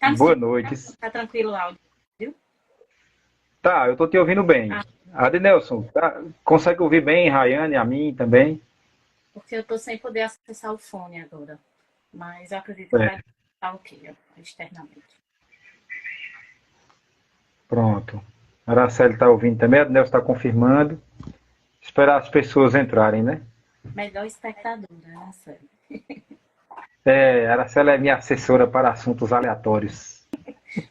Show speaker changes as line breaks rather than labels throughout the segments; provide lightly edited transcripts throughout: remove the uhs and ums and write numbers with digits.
Tá me
Boa
escutando?
noite.
Tá tranquilo o áudio?
Tá, eu tô te ouvindo bem.
Ah,
Adenelson, tá, consegue ouvir bem, Rayane, a mim também?
porque eu tô sem poder acessar o fone agora. Mas eu acredito que vai
É,
estar ok, externamente.
pronto. A Araceli tá ouvindo também, a Adenelson tá confirmando. Esperar as pessoas entrarem, né?
Melhor espectadora, né, sério?
A Araceli é minha assessora para assuntos aleatórios.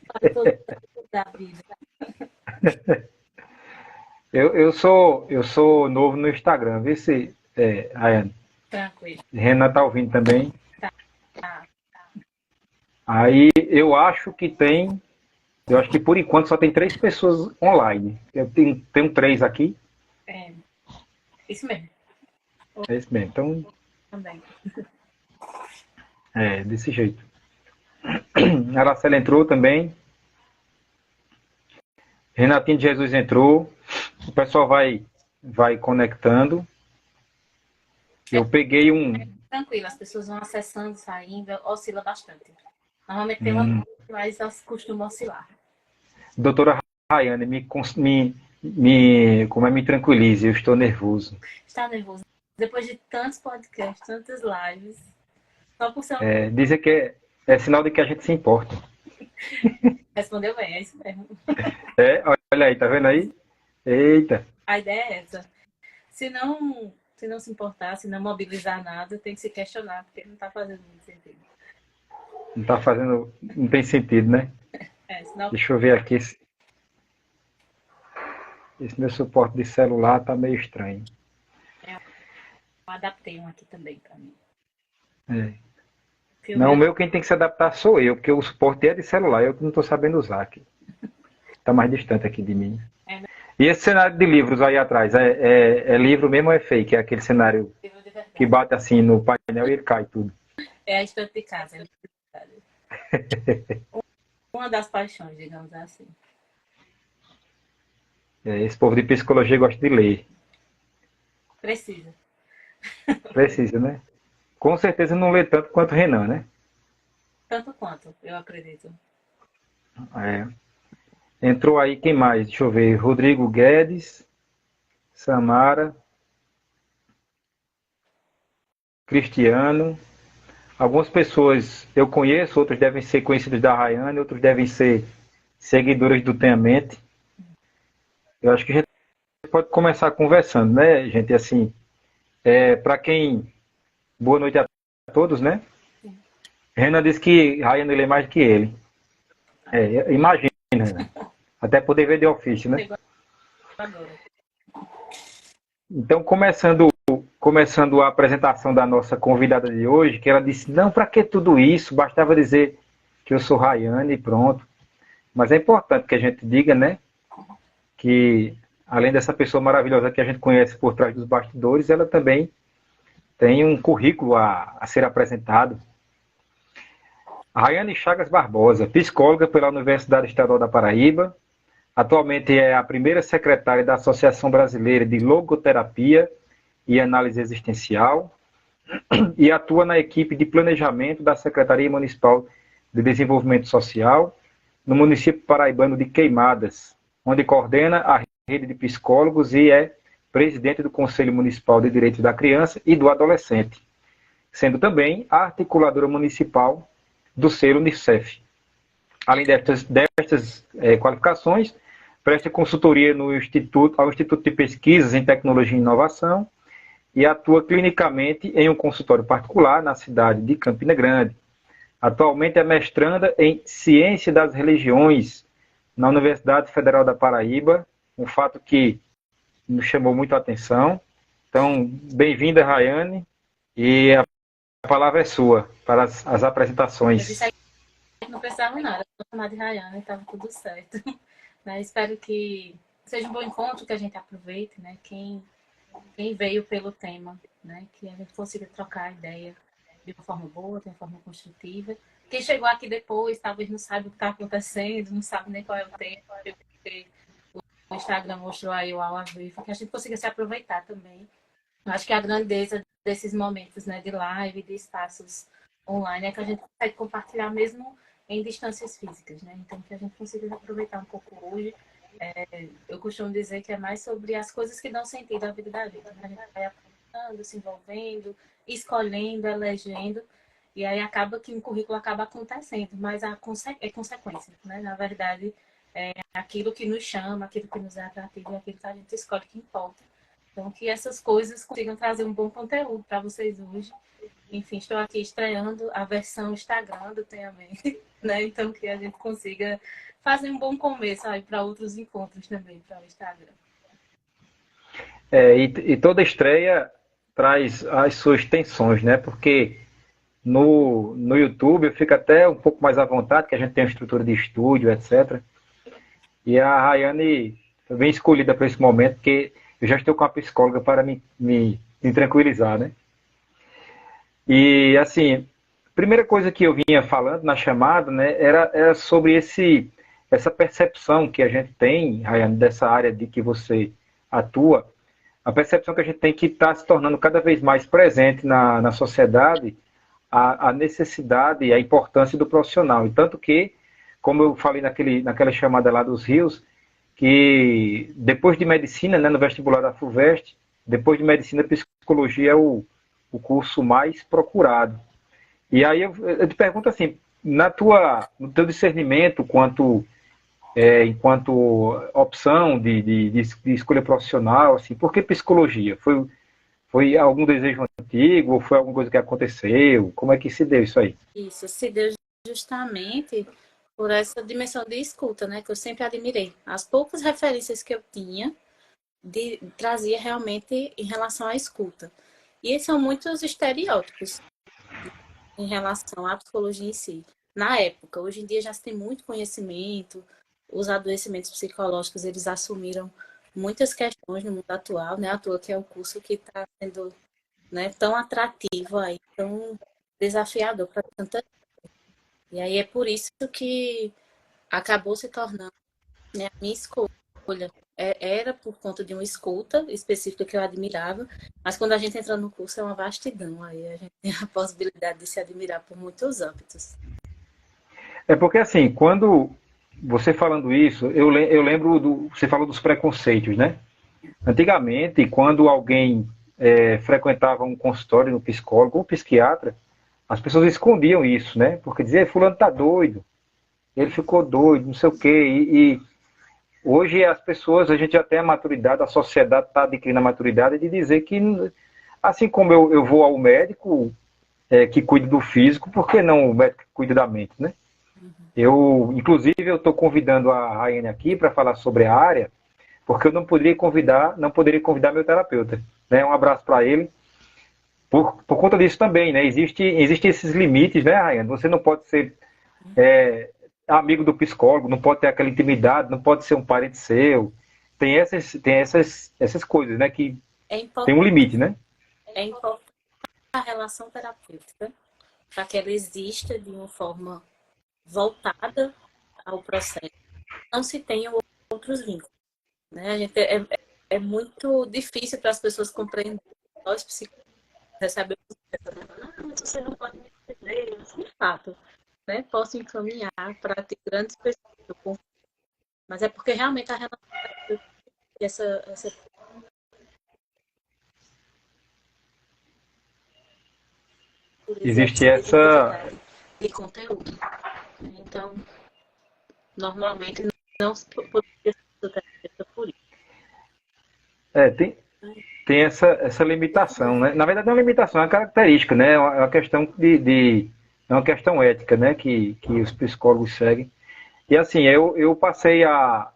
Para todo da vida.
Eu sou novo no Instagram, vê se, Rayane.
Tranquilo.
Renan tá ouvindo também.
Tá.
Aí eu acho que por enquanto só tem 3 pessoas online. Eu tenho 3 aqui,
É, isso mesmo.
é isso mesmo. Então,
Também.
desse jeito. A Araceli entrou também. Renatinho de Jesus entrou. O pessoal vai conectando.
É
Eu peguei um.
tranquilo, as pessoas vão acessando, saindo, oscila bastante. Normalmente tem uma
um
mas elas costumam oscilar.
Doutora Rayane, me tranquilize, eu estou nervoso.
Está nervoso. Depois de tantos podcasts, tantas lives, só por ser uma...
Dizer que é sinal de que a gente se importa.
Respondeu bem, é isso mesmo.
Olha aí, tá vendo aí? Eita,
A ideia é essa. Se não se importar, se não mobilizar nada, tem que se questionar, porque não está fazendo muito sentido.
não tá fazendo. Não tem sentido, né?
Senão
Deixa eu ver aqui. Esse meu suporte de celular tá meio estranho.
eu adaptei um aqui também para mim.
É.
Porque o
Não, o
meu
meu quem tem que se adaptar sou eu, porque o suporte é de celular, eu que não estou sabendo usar aqui. Está mais distante aqui de mim.
é
E esse cenário de livros aí atrás, é livro mesmo ou é fake? É aquele cenário
livro de
que
verdade.
bate assim no painel e ele cai tudo.
É a estante de casa, é livro de verdade. Uma das paixões, digamos assim.
Esse povo de psicologia gosta de ler.
Precisa.
Precisa, né? Com certeza não lê tanto quanto o Renan, né?
Tanto quanto, eu acredito.
É. Entrou aí quem mais? Deixa eu ver. Rodrigo Guedes, Samara, Cristiano. Algumas pessoas eu conheço, outros devem ser conhecidos da Rayane, outros devem ser seguidores do Tenhamente. Eu acho que a gente pode começar conversando, né, gente? Assim, para quem. Boa noite a todos, né?
Sim.
Renan disse que Rayane lê mais que ele. Imagina, Renan. Até poder ver de ofício, né?
Chegou agora.
Então, começando a apresentação da nossa convidada de hoje, que ela disse: não, para que tudo isso? Bastava dizer que eu sou Rayane e pronto. Mas é importante que a gente diga, né? Que além dessa pessoa maravilhosa que a gente conhece por trás dos bastidores, ela também tem um currículo a ser apresentado. Rayane Chagas Barbosa, psicóloga pela Universidade Estadual da Paraíba, atualmente é a primeira secretária da Associação Brasileira de Logoterapia e Análise Existencial e atua na equipe de planejamento da Secretaria Municipal de Desenvolvimento Social no município paraibano de Queimadas, onde coordena a rede de psicólogos e é presidente do Conselho Municipal de Direitos da Criança e do Adolescente, sendo também a articuladora municipal do selo Unicef. Além destas qualificações, presta consultoria ao Instituto de Pesquisas em Tecnologia e Inovação e atua clinicamente em um consultório particular na cidade de Campina Grande. Atualmente é mestranda em Ciência das Religiões na Universidade Federal da Paraíba, um fato que nos chamou muito a atenção. Então, bem-vinda, Rayane, e a palavra é sua para as
Eu disse
apresentações.
aí que não precisava nada. Vou chamar de Rayane, estava tudo certo. Né? Espero que seja um bom encontro, que a gente aproveite, né? Quem veio pelo tema, né? Que a gente consiga trocar ideia de uma forma boa, de uma forma construtiva. Quem chegou aqui depois, talvez não saiba o que está acontecendo, não sabe nem qual é o tema, porque o Instagram mostrou aí o ao vivo, que a gente consiga se aproveitar também. Eu acho que a grandeza desses momentos, né, de live, de espaços online, é que a gente consegue compartilhar mesmo em distâncias físicas, né? Então, que a gente consiga aproveitar um pouco hoje. Eu costumo dizer que é mais sobre as coisas que dão sentido à vida da gente, né? A gente vai aprendendo, se envolvendo, escolhendo, elegendo, e aí acaba que um currículo acaba acontecendo, mas é consequência, né? Na verdade, é aquilo que nos chama, aquilo que nos é atrativo, é aquilo que a gente escolhe que importa. Então, que essas coisas consigam trazer um bom conteúdo para vocês hoje. Enfim, estou aqui estreando a versão Instagram do Tenha Mente, né? Então, que a gente consiga fazer um bom começo aí para outros encontros também para o Instagram.
E toda estreia traz as suas tensões, né? Porque no YouTube eu fico até um pouco mais à vontade, que a gente tem uma estrutura de estúdio, etc. E a Rayane foi bem escolhida para esse momento, porque eu já estou com a psicóloga para me tranquilizar, né? E, assim, a primeira coisa que eu vinha falando na chamada, né, era sobre essa percepção que a gente tem, Rayane, dessa área de que você atua, a percepção que a gente tem que está se tornando cada vez mais presente na sociedade, a necessidade e a importância do profissional. E tanto que, como eu falei naquela chamada lá dos Rios, que depois de medicina, né, no vestibular da FUVEST, depois de medicina, psicologia é o curso mais procurado. E aí eu te pergunto assim, no teu discernimento enquanto opção de escolha profissional, assim, por que psicologia? Foi algum desejo antigo ou foi alguma coisa que aconteceu? Como é que se deu isso aí?
Isso, se deu justamente por essa dimensão de escuta, né? Que eu sempre admirei. As poucas referências que eu tinha trazia realmente em relação à escuta. E são muitos estereótipos em relação à psicologia em si. Na época, hoje em dia já se tem muito conhecimento, os adoecimentos psicológicos, eles assumiram muitas questões no mundo atual, né? À toa que é o curso que está sendo, né, tão atrativo aí, tão desafiador para tanta gente. E aí é por isso que acabou se tornando, né, a minha escolha. Era por conta de uma escuta específica que eu admirava, mas quando a gente entra no curso é uma vastidão, aí a gente tem a possibilidade de se admirar por muitos âmbitos.
É porque assim, quando você falando isso, eu lembro você falou dos preconceitos, né? Antigamente, quando alguém frequentava um consultório no psicólogo ou psiquiatra, as pessoas escondiam isso, né? Porque dizia, fulano tá doido, ele ficou doido, não sei o quê. E hoje as pessoas, a gente já tem a maturidade, a sociedade está adquirindo a maturidade de dizer que, assim como eu vou ao médico que cuida do físico, por que não o médico que cuida da mente, né? Inclusive, eu estou convidando a Rayane aqui para falar sobre a área, porque eu não poderia convidar meu terapeuta. Né? Um abraço para ele. Por conta disso também, né? Existem esses limites, né, Rayane? Você não pode ser amigo do psicólogo, não pode ter aquela intimidade, não pode ser um parente seu. Tem essas coisas, né? Que tem um limite, né?
É importante a relação terapêutica para que ela exista de uma forma voltada ao processo. Não se tenham outros vínculos. Né? É muito difícil para as pessoas compreenderem. Nós, psicólogos, recebemos não, você não pode me entender. De fato, né? Posso encaminhar para ter grandes pessoas. Mas é porque realmente a relação essa
Existe essa.
de conteúdo. Então, normalmente não se poderia ser por isso.
Tem essa limitação, né? Na verdade, não é uma limitação, é uma característica, né? É uma questão é uma questão ética, né? Que os psicólogos seguem. E assim, eu passei a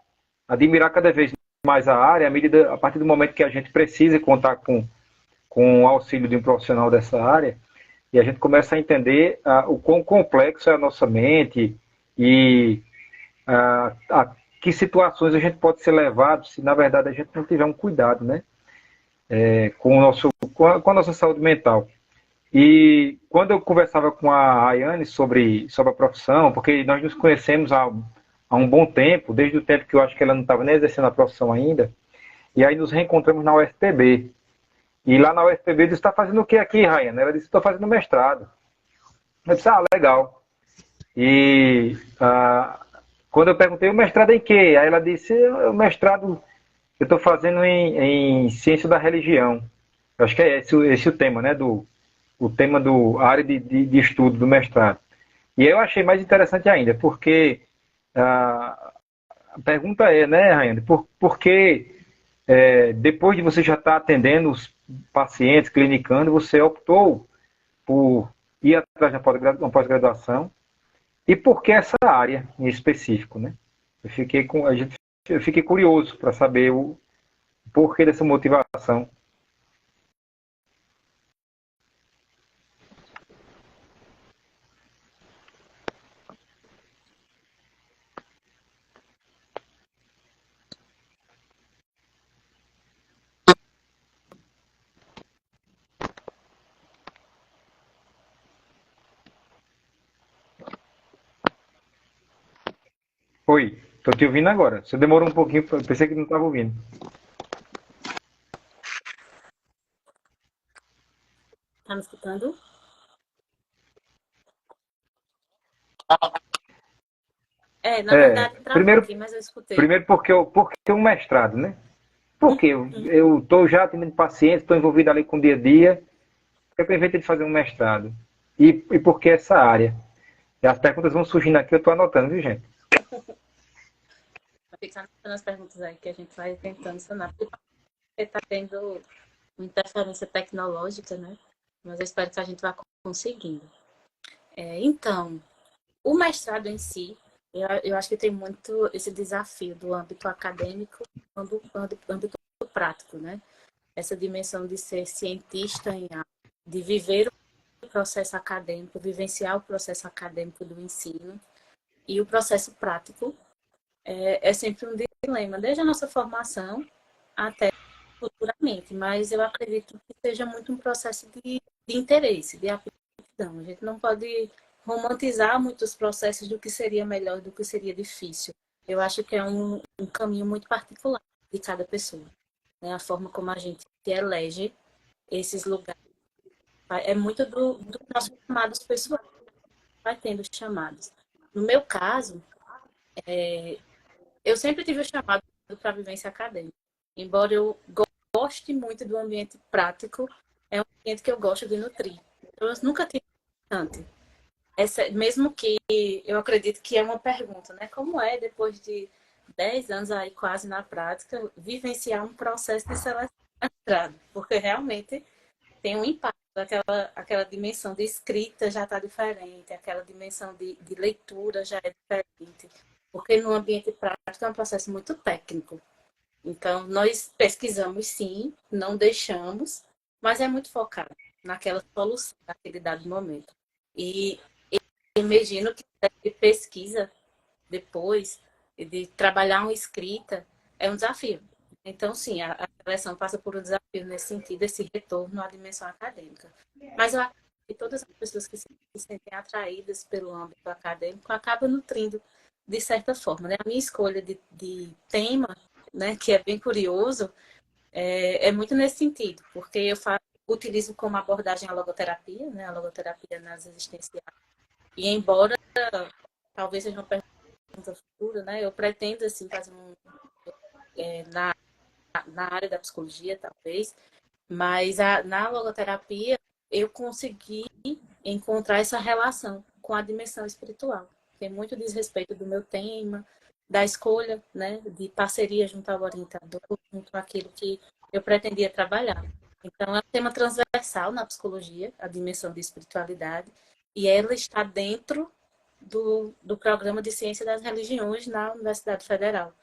admirar cada vez mais a área a partir do momento que a gente precisa contar com o auxílio de um profissional dessa área e a gente começa a entender o quão complexo é a nossa mente e a que situações a gente pode ser levado se na verdade a gente não tiver um cuidado, né? Com a nossa saúde mental. E quando eu conversava com a Rayane sobre a profissão, porque nós nos conhecemos há um bom tempo, desde o tempo que eu acho que ela não estava nem exercendo a profissão ainda, e aí nos reencontramos na UFPB. E lá na UFPB, eu disse, está fazendo o que aqui, Rayane? Ela disse, estou fazendo mestrado. Eu disse, legal. E quando eu perguntei o mestrado em quê? Aí ela disse, o mestrado eu estou fazendo em ciência da religião. Eu acho que é esse o tema, né? O tema do a área de estudo do mestrado. E eu achei mais interessante ainda, porque a pergunta é, né, Raiane, por que depois de você já estar atendendo os pacientes, clinicando, você optou por ir atrás de uma pós-graduação e por que essa área em específico, né? Eu fiquei curioso para saber o porquê dessa motivação. Oi, estou te ouvindo agora. Você demorou um pouquinho, pensei que não estava ouvindo.
Tá me escutando? Na verdade, travou
Primeiro,
aqui, mas eu escutei.
primeiro porque o mestrado, né? Porque eu estou já atendendo pacientes, estou envolvido ali com o dia a dia, porque eu inventei de fazer um mestrado. E por que essa área? E as perguntas vão surgindo aqui, eu estou anotando, viu, gente?
Vou ficar anotando as perguntas aí que a gente vai tentando sanar. Porque está tendo uma interferência tecnológica, né? Mas eu espero que a gente vá conseguindo. Então, o mestrado em si, eu acho que tem muito esse desafio do âmbito acadêmico e do âmbito prático, né? Essa dimensão de ser cientista em algo, de viver o processo acadêmico, vivenciar o processo acadêmico do ensino e o processo prático é sempre um dilema, desde a nossa formação até futuramente, mas eu acredito que seja muito um processo de interesse, de aptidão. A gente não pode romantizar muitos processos do que seria melhor, do que seria difícil. Eu acho que é um caminho muito particular de cada pessoa. Né? A forma como a gente elege esses lugares é muito do nossos chamados pessoais. Vai tendo chamados. No meu caso, eu sempre tive o chamado para a vivência acadêmica. Embora eu goste muito do ambiente prático, é um ambiente que eu gosto de nutrir. Então, eu nunca tive bastante. Mesmo que eu acredito que é uma pergunta, né? Como é, depois de 10 anos aí quase na prática, vivenciar um processo de seleção de mestrado? Porque realmente tem um impacto. Aquela dimensão de escrita já está diferente, aquela dimensão de leitura já é diferente. Porque no ambiente prático é um processo muito técnico. Então, nós pesquisamos sim, não deixamos, mas é muito focado naquela solução, naquele dado momento. E imagino que de pesquisa depois, de trabalhar uma escrita, é um desafio. Então, sim, a seleção passa por um desafio nesse sentido, esse retorno à dimensão acadêmica. Mas eu acredito que todas as pessoas que se sentem atraídas pelo âmbito acadêmico acabam nutrindo de certa forma. Né? A minha escolha de tema, né, que é bem curioso, é muito nesse sentido, porque utilizo como abordagem a logoterapia, né, a logoterapia nas existenciais. E embora talvez seja uma pergunta futura, né, eu pretendo assim fazer na área da psicologia, talvez, mas na logoterapia eu consegui encontrar essa relação com a dimensão espiritual. Tem muito diz respeito do meu tema, da escolha, né, de parceria junto ao orientador, junto àquilo que eu pretendia trabalhar. Então, é um tema transversal na psicologia, a dimensão de espiritualidade, e ela está dentro do programa de Ciência das Religiões na Universidade Federal.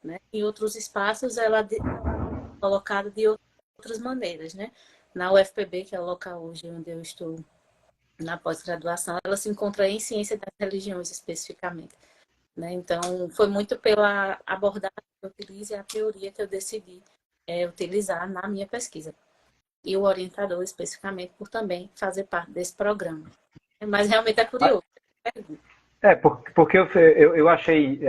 Né? Em outros espaços, ela é colocada de outras maneiras. Né? Na UFPB, que é o local hoje onde eu estou na pós-graduação, ela se encontra em Ciência das Religiões, especificamente. Né? Então, foi muito pela abordagem que eu utilizo e a teoria que eu decidi utilizar na minha pesquisa. E o orientador, especificamente, por também fazer parte desse programa. Mas realmente é curioso.
Porque eu achei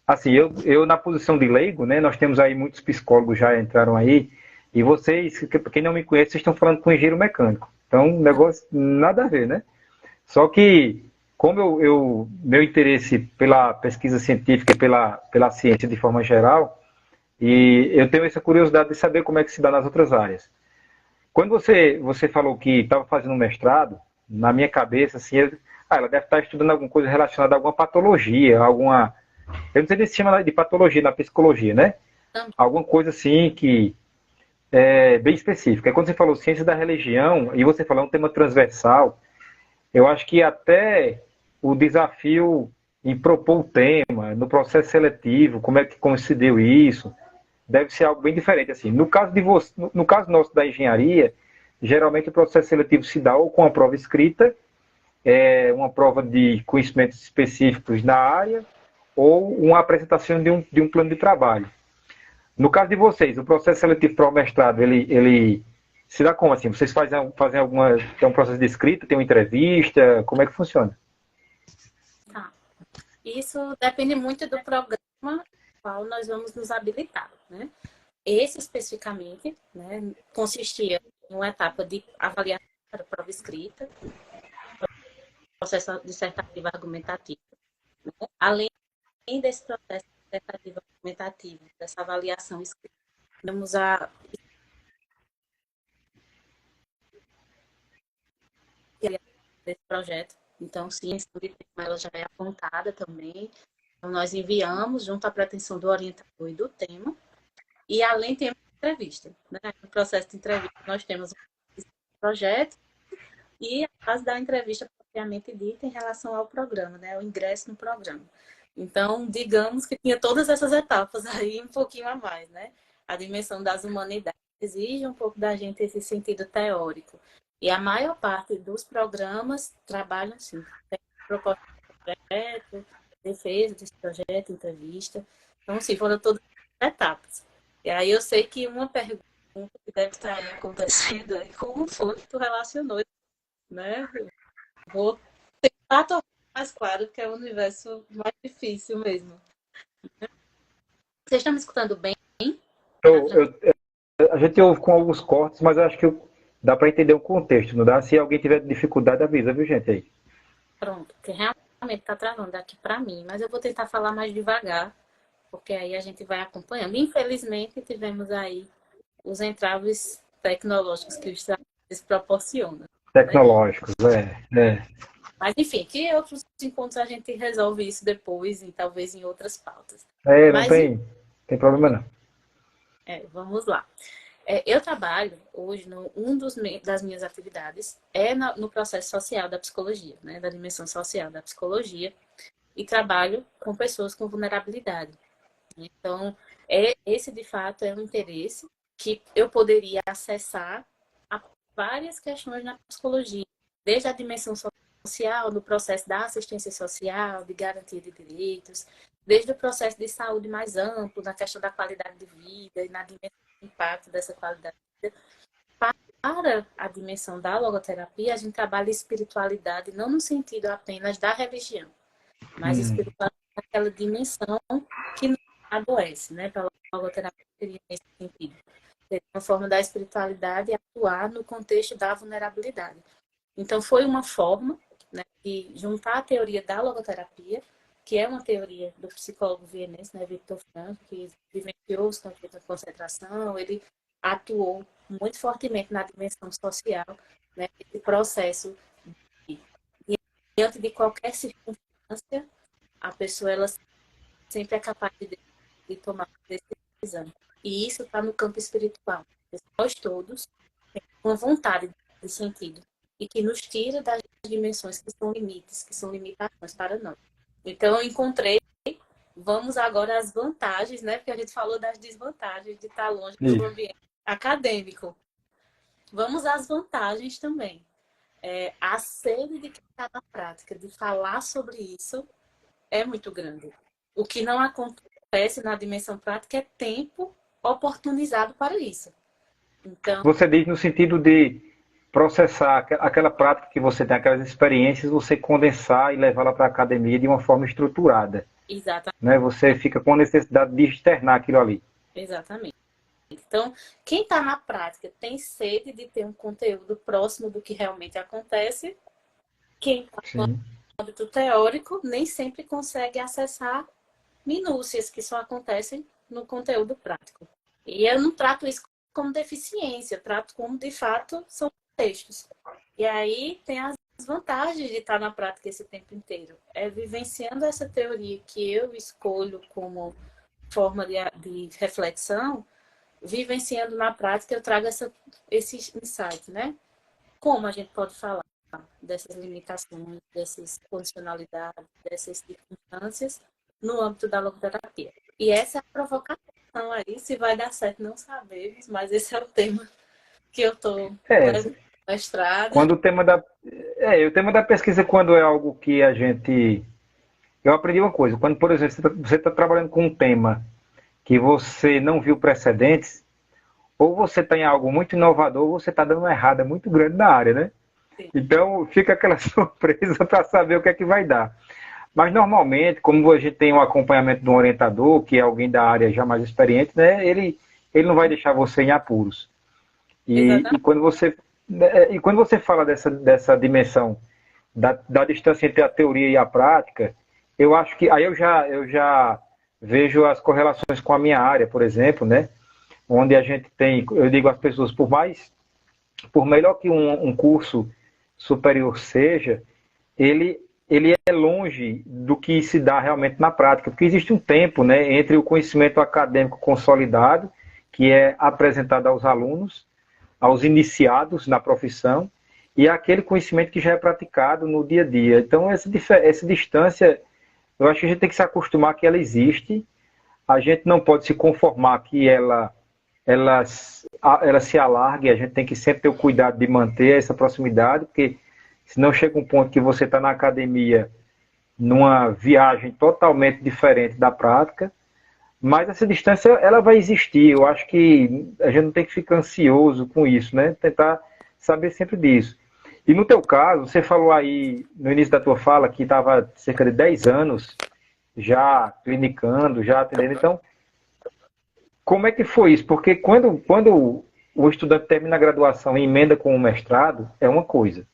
assim, eu na posição de leigo, né, nós temos aí muitos psicólogos já entraram aí, e vocês, quem não me conhece, vocês estão falando com engenheiro mecânico. Então, negócio nada a ver, né? Só que como meu interesse pela pesquisa científica e pela ciência de forma geral, e eu tenho essa curiosidade de saber como é que se dá nas outras áreas. Quando você falou que estava fazendo um mestrado, na minha cabeça, assim, ela deve estar estudando alguma coisa relacionada a alguma patologia, alguma. Eu não sei se chama de patologia na psicologia, né?
Também.
Alguma coisa assim que é bem específica. Quando você falou ciência da religião, e você falou um tema transversal, eu acho que até o desafio em propor o tema, no processo seletivo, como se deu isso, deve ser algo bem diferente. Assim, no caso de você, no caso nosso da engenharia, geralmente o processo seletivo se dá ou com a prova escrita, uma prova de conhecimentos específicos na área, ou uma apresentação de um plano de trabalho. No caso de vocês, o processo seletivo para o mestrado, ele se dá como assim? Vocês fazem alguma. Tem um processo de escrita, tem uma entrevista? Como é que funciona?
Tá. Isso depende muito do programa no qual nós vamos nos habilitar, né? Esse especificamente, né, consistia em uma etapa de avaliação para prova escrita, processo dissertativo argumentativo. Né? Além desse processo dissertativo argumentativo, dessa avaliação escrita, temos desse projeto. Então, sim, ela já é apontada também. Então, nós enviamos junto à pretensão do orientador e do tema. E além temos entrevista. Né? No processo de entrevista, nós temos um projeto e a fase da entrevista propriamente dita em relação ao programa, né? O ingresso no programa. Então, digamos que tinha todas essas etapas aí, um pouquinho a mais, né? A dimensão das humanidades exige um pouco da gente esse sentido teórico. E a maior parte dos programas trabalham, sim, proposta de projeto, defesa desse projeto, entrevista. Então, sim, foram todas as etapas. E aí eu sei que uma pergunta que deve estar aí acontecendo é como foi que tu relacionou, né? Vou tentar tornar mais claro, que é o universo mais difícil mesmo. Vocês estão me escutando bem? Tá
Eu,
tranquilo?
eu, a gente ouve com alguns cortes, mas eu acho que dá para entender o contexto, não dá? Se alguém tiver dificuldade, avisa, viu, gente? Aí.
Pronto, porque realmente está travando aqui para mim, mas eu vou tentar falar mais devagar, porque aí a gente vai acompanhando. Infelizmente, tivemos aí os entraves tecnológicos que os trabalhos proporcionam, né?
Tecnológicos, é.
Mas, enfim, que em outros encontros a gente resolve isso depois, e talvez em outras pautas.
Não
Mas,
tem problema não.
vamos lá. Eu trabalho hoje, das minhas atividades é no processo social da psicologia, né, da dimensão social da psicologia, e trabalho com pessoas com vulnerabilidade. Então, esse de fato é um interesse que eu poderia acessar a várias questões na psicologia, desde a dimensão social, no processo da assistência social, de garantia de direitos, desde o processo de saúde mais amplo, na questão da qualidade de vida e na dimensão do impacto dessa qualidade de vida. Para a dimensão da logoterapia, a gente trabalha espiritualidade não no sentido apenas da religião, mas espiritualidade naquela dimensão que não adoece, né? Para a logoterapia seria nesse sentido. Seria uma forma da espiritualidade atuar no contexto da vulnerabilidade. Então, foi uma forma, né, de juntar a teoria da logoterapia, que é uma teoria do psicólogo vienense, né, Viktor Frankl, que vivenciou os campos de concentração, ele atuou muito fortemente na dimensão social, né, esse processo de, diante de qualquer circunstância, a pessoa ela sempre é capaz de tomar uma decisão. E isso está no campo espiritual. Nós todos temos uma vontade de sentido e que nos tira das dimensões que são limites, que são limitações para nós. Então, eu encontrei, vamos agora às vantagens, né? Porque a gente falou das desvantagens de estar longe do
Isso.
ambiente acadêmico. Vamos às vantagens também. A sede de quem está na prática, de falar sobre isso, é muito grande. O que não acontece na dimensão prática é tempo oportunizado para isso. Então,
Você diz no sentido de processar aquela prática que você tem, aquelas experiências, você condensar e levá-la para a academia de uma forma estruturada.
exatamente.
Né? Você fica com a necessidade de externar aquilo ali.
Exatamente. Então, quem está na prática tem sede de ter um conteúdo próximo do que realmente acontece. Quem está no
Sim.
âmbito teórico, nem sempre consegue acessar minúcias que só acontecem no conteúdo prático. E eu não trato isso como deficiência, eu trato como, de fato, são textos. E aí tem as vantagens de estar na prática esse tempo inteiro. É vivenciando essa teoria que eu escolho como forma de reflexão, vivenciando na prática, eu trago esses insights, né? Como a gente pode falar dessas limitações, dessas condicionalidades, dessas circunstâncias no âmbito da logoterapia. E essa é a provocação aí, se vai dar certo não sabemos, mas esse é o tema que eu estou
É,
levando na estrada.
quando o tema da pesquisa, quando é algo que a gente. Eu aprendi uma coisa, quando, por exemplo, você está trabalhando com um tema que você não viu precedentes, ou você tem algo muito inovador, ou você está dando uma errada muito grande na área, né?
Sim.
Então fica aquela surpresa para saber o que é que vai dar. Mas normalmente, como a gente tem um acompanhamento de um orientador, que é alguém da área já mais experiente, né? Ele não vai deixar você em apuros. E, e
Exatamente.
quando você e quando você fala dessa dimensão da distância entre a teoria e a prática, eu acho que aí eu já vejo as correlações com a minha área, por exemplo, né? Onde a gente tem, eu digo às pessoas, por melhor que um curso superior seja, ele é longe do que se dá realmente na prática, porque existe um tempo, né, entre o conhecimento acadêmico consolidado, que é apresentado aos alunos, aos iniciados na profissão, e aquele conhecimento que já é praticado no dia a dia. Então, essa distância, eu acho que a gente tem que se acostumar que ela existe, a gente não pode se conformar que ela, ela se alargue, a gente tem que sempre ter o cuidado de manter essa proximidade, porque senão chega um ponto que você está na academia numa viagem totalmente diferente da prática, mas essa distância ela vai existir. Eu acho que a gente não tem que ficar ansioso com isso, né? Tentar saber sempre disso. E no teu caso, você falou aí no início da tua fala que estava cerca de 10 anos já clinicando, já atendendo. Então, como é que foi isso? Porque quando o estudante termina a graduação e emenda com o mestrado, é uma coisa.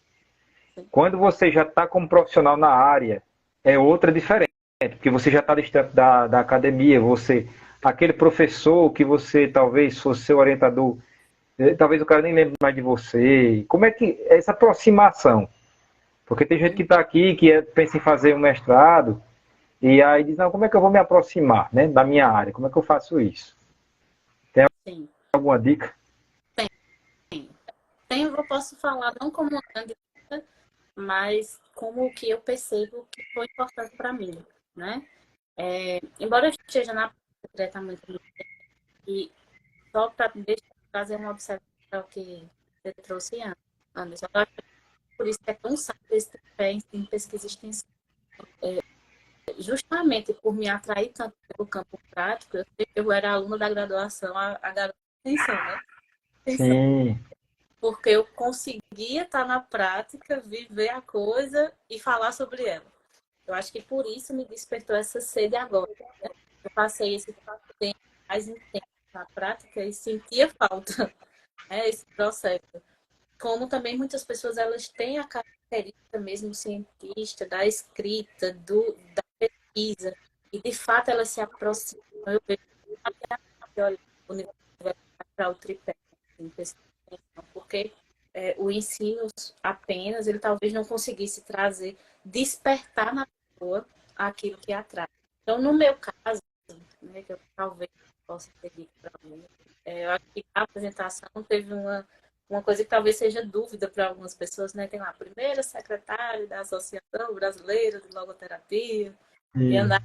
Quando você já está como profissional na área, é outra diferente, porque você já está distante da academia, aquele professor que você talvez fosse seu orientador, talvez o cara nem lembre mais de você. Como é que é essa aproximação? Porque tem gente que está aqui, pensa em fazer um mestrado, e aí diz, não, como é que eu vou me aproximar, né, da minha área? Como é que eu faço isso? Tem
Sim.
alguma dica?
Eu posso falar não como uma grande dica, mas como o que eu percebo que foi importante para mim, né? Embora eu esteja na prática diretamente e só para trazer uma observação que você trouxe antes, Anderson, eu acho que por isso que é tão sábio esse tripé em pesquisa e extensão. Justamente por me atrair tanto pelo campo prático, eu era aluna da graduação, a garota de extensão, né? Extensão.
Sim,
Porque eu conseguia estar na prática, viver a coisa e falar sobre ela. Eu acho que por isso me despertou essa sede agora. Né? Eu passei esse tempo mais intenso na prática e sentia falta, né, esse processo. Como também muitas pessoas elas têm a característica mesmo cientista, da escrita, da pesquisa, e de fato elas se aproximam. Eu vejo que olha, para o tripé, assim, porque o ensino apenas, ele talvez não conseguisse trazer, despertar na pessoa aquilo que atrai. Então, no meu caso, né, que eu talvez possa ter dito para mim, eu acho que a apresentação teve uma coisa que talvez seja dúvida para algumas pessoas, né? Tem lá a primeira secretária da Associação Brasileira de Logoterapia e
sim,
andar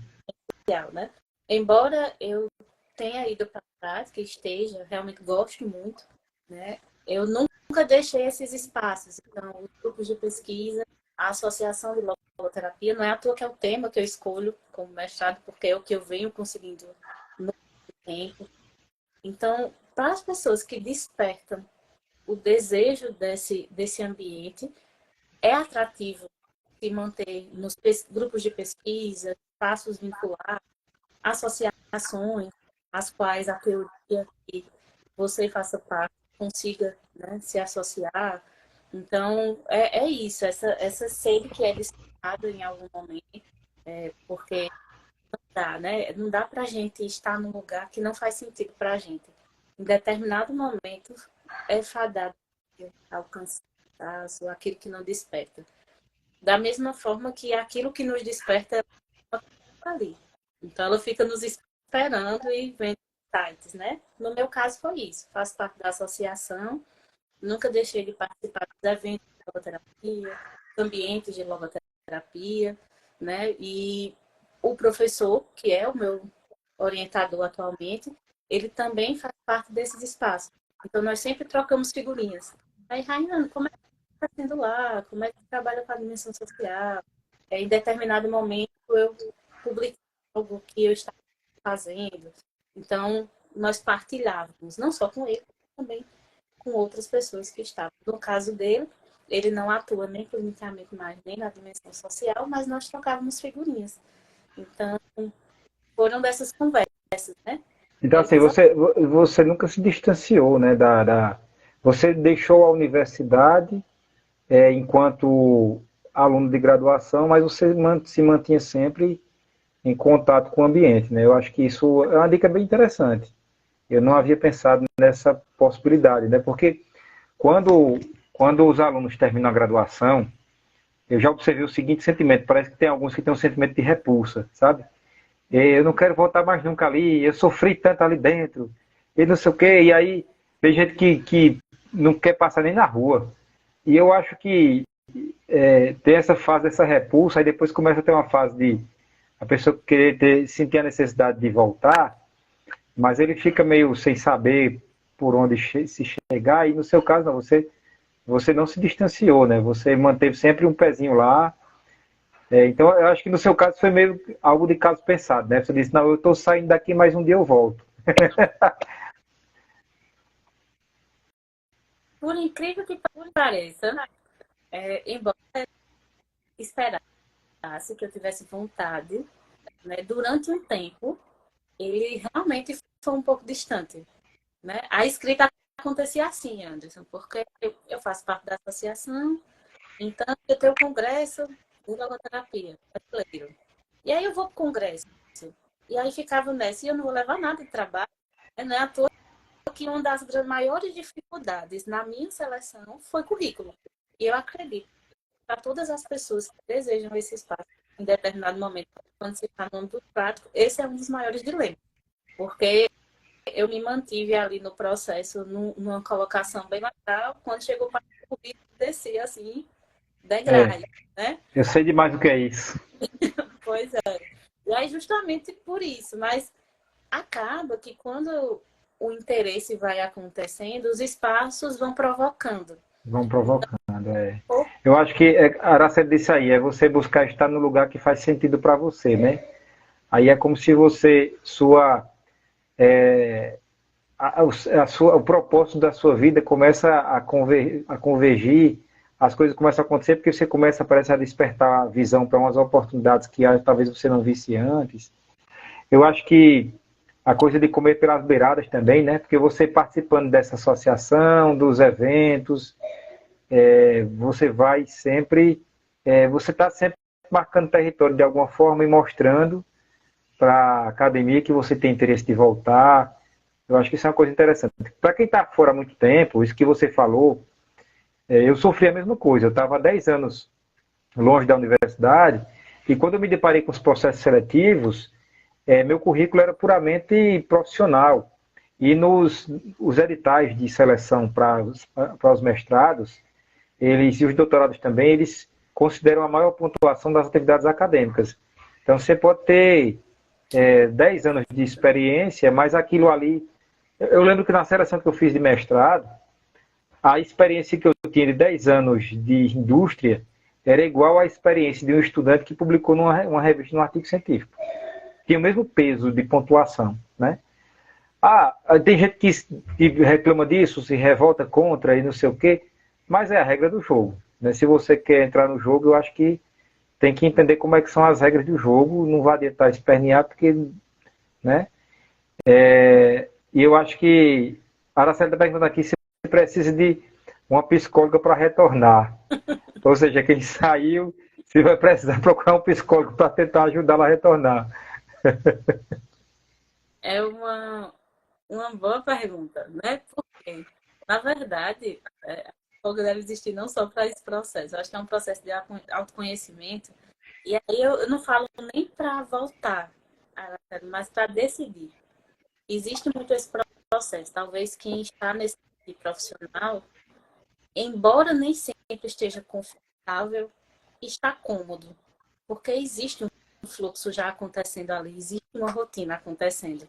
social, né? Embora eu tenha ido para a prática, esteja, realmente gosto muito, né? Eu nunca deixei esses espaços. Então, os grupos de pesquisa, a Associação de Logoterapia, não é à toa que é o tema que eu escolho como mestrado, porque é o que eu venho conseguindo no tempo. Então, para as pessoas que despertam o desejo desse ambiente, é atrativo se manter nos grupos de pesquisa, espaços vinculados, associações, as quais a teoria que você faça parte consiga, né, se associar. Então, é isso, essa sede que é de errado em algum momento, porque não dá, né? Não dá para a gente estar num lugar que não faz sentido para a gente. Em determinado momento, é fadado a alcançar aquilo que não desperta. Da mesma forma que aquilo que nos desperta tá ali. Então, ela fica nos esperando e vendo sites, né? No meu caso, foi isso. Faço parte da associação, nunca deixei de participar dos eventos de logoterapia, ambientes de logoterapia, né? E o professor, que é o meu orientador atualmente, ele também faz parte desses espaços. Então, nós sempre trocamos figurinhas. Aí, Raiane, como é que está sendo lá? Como é que trabalha com a dimensão social? Em determinado momento, eu publiquei algo que eu estava fazendo. Então, nós partilhávamos, não só com ele, também com outras pessoas que estavam. No caso dele, ele não atua nem clinicamente mais, nem na dimensão social, mas nós trocávamos figurinhas. Então, foram dessas conversas, né?
Então, assim, você nunca se distanciou, né, Você deixou a universidade enquanto aluno de graduação, mas você se mantinha sempre em contato com o ambiente, né? Eu acho que isso é uma dica bem interessante. Eu não havia pensado nessa possibilidade, né? Porque quando os alunos terminam a graduação, eu já observei o seguinte sentimento, parece que tem alguns que têm um sentimento de repulsa, sabe? Eu não quero voltar mais nunca ali, eu sofri tanto ali dentro, e não sei o quê, e aí tem gente que não quer passar nem na rua. E eu acho que tem essa fase, essa repulsa, aí depois começa a ter uma fase de a pessoa querer sentir a necessidade de voltar, mas ele fica meio sem saber por onde se chegar, e no seu caso não, você não se distanciou, né? Você manteve sempre um pezinho lá. Então, eu acho que no seu caso foi meio algo de caso pensado, né? Você disse, não, eu estou saindo daqui, mas um dia eu volto.
Por incrível que pareça, embora eu esperasse que eu tivesse vontade, né, durante um tempo, ele realmente foi um pouco distante, né? A escrita acontecia assim, Anderson, porque eu faço parte da associação, então eu tenho o congresso de logoterapia brasileiro. E aí eu vou para o congresso. E aí ficava nessa, e eu não vou levar nada de trabalho. Não é à toa que uma das maiores dificuldades na minha seleção foi currículo. E eu acredito que para todas as pessoas que desejam esse espaço em determinado momento, quando se está no âmbito prático, esse é um dos maiores dilemas. Porque eu me mantive ali no processo, numa colocação bem legal, quando chegou para o currículo, descer assim, degraus, né?
Eu sei demais o que é isso.
Pois é. E aí justamente por isso, mas acaba que quando o interesse vai acontecendo, os espaços vão provocando.
Vão provocando, Eu acho que a Araceli disse aí, é você buscar estar no lugar que faz sentido para você, né? Aí é como se o propósito da sua vida começa a convergir, as coisas começam a acontecer porque você começa, parece, a despertar a visão para umas oportunidades que talvez você não visse antes. Eu acho que a coisa de comer pelas beiradas também, né? Porque você participando dessa associação, dos eventos, você vai sempre, você está sempre marcando território de alguma forma e mostrando para a academia que você tem interesse de voltar. Eu acho que isso é uma coisa interessante. Para quem está fora há muito tempo, isso que você falou, eu sofri a mesma coisa. Eu estava há 10 anos longe da universidade e quando eu me deparei com os processos seletivos, meu currículo era puramente profissional. E os editais de seleção para os mestrados, e os doutorados também, eles consideram a maior pontuação das atividades acadêmicas. Então, você pode ter 10 anos de experiência, mas aquilo ali... Eu lembro que na seleção que eu fiz de mestrado, a experiência que eu tinha de 10 anos de indústria era igual à experiência de um estudante que publicou numa revista, num artigo científico. Tinha o mesmo peso de pontuação, né? Tem gente que reclama disso, se revolta contra e não sei o quê, mas é a regra do jogo, né? Se você quer entrar no jogo, eu acho que tem que entender como é que são as regras do jogo, não vai adiantar espernear, porque, né? E eu acho que a Araceli está perguntando aqui se precisa de uma psicóloga para retornar. Ou seja, quem saiu, Você vai precisar procurar um psicólogo para tentar ajudá-la a retornar.
É uma boa pergunta, né? Porque, na verdade, a psicóloga deve existir não só para esse processo. Eu acho que é um processo de autoconhecimento. E aí eu não falo nem para voltar, mas para decidir. Existe muito esse processo. Talvez quem está nesse profissional, embora nem sempre esteja confortável, está cômodo. Porque existe um fluxo já acontecendo ali, existe uma rotina acontecendo.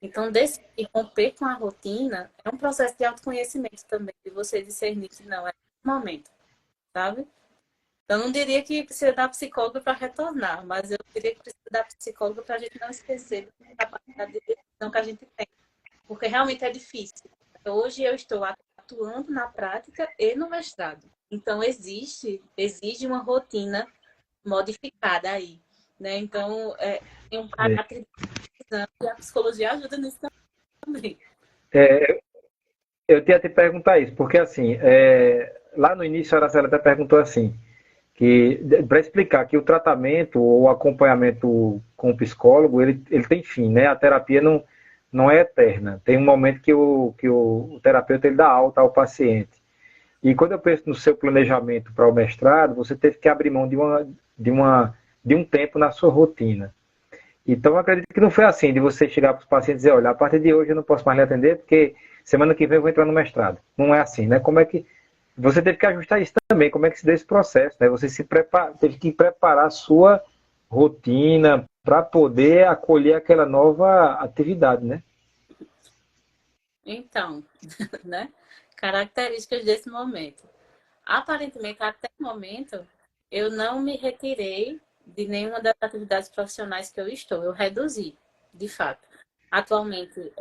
Então, decidir romper com a rotina é um processo de autoconhecimento também, de você discernir que não é o momento, sabe? Eu não diria que precisa da psicóloga para retornar, mas eu diria que precisa da psicóloga para a gente não esquecer da capacidade de decisão que a gente tem, porque realmente é difícil. Hoje eu estou atuando na prática e no mestrado. Então, exige uma rotina modificada aí, né? Então, tem um caráter de decisão e a psicologia ajuda nisso também.
Eu tinha te perguntar isso, porque assim, lá no início a Araceli até perguntou assim, que para explicar que o tratamento ou o acompanhamento com o psicólogo, ele tem fim, né? A terapia não é eterna. Tem um momento que o terapeuta ele dá alta ao paciente. E quando eu penso no seu planejamento para o mestrado, você teve que abrir mão de um tempo na sua rotina. Então, eu acredito que não foi assim, de você chegar para os pacientes e dizer, olha, a partir de hoje eu não posso mais lhe atender, porque semana que vem eu vou entrar no mestrado. Não é assim, né? Como é que... Você teve que ajustar isso também, como é que se deu esse processo, né? Você teve que preparar a sua rotina para poder acolher aquela nova atividade, né?
Então, né? Características desse momento. Aparentemente, até o momento, eu não me retirei de nenhuma das atividades profissionais que eu estou. Eu reduzi, de fato. Atualmente,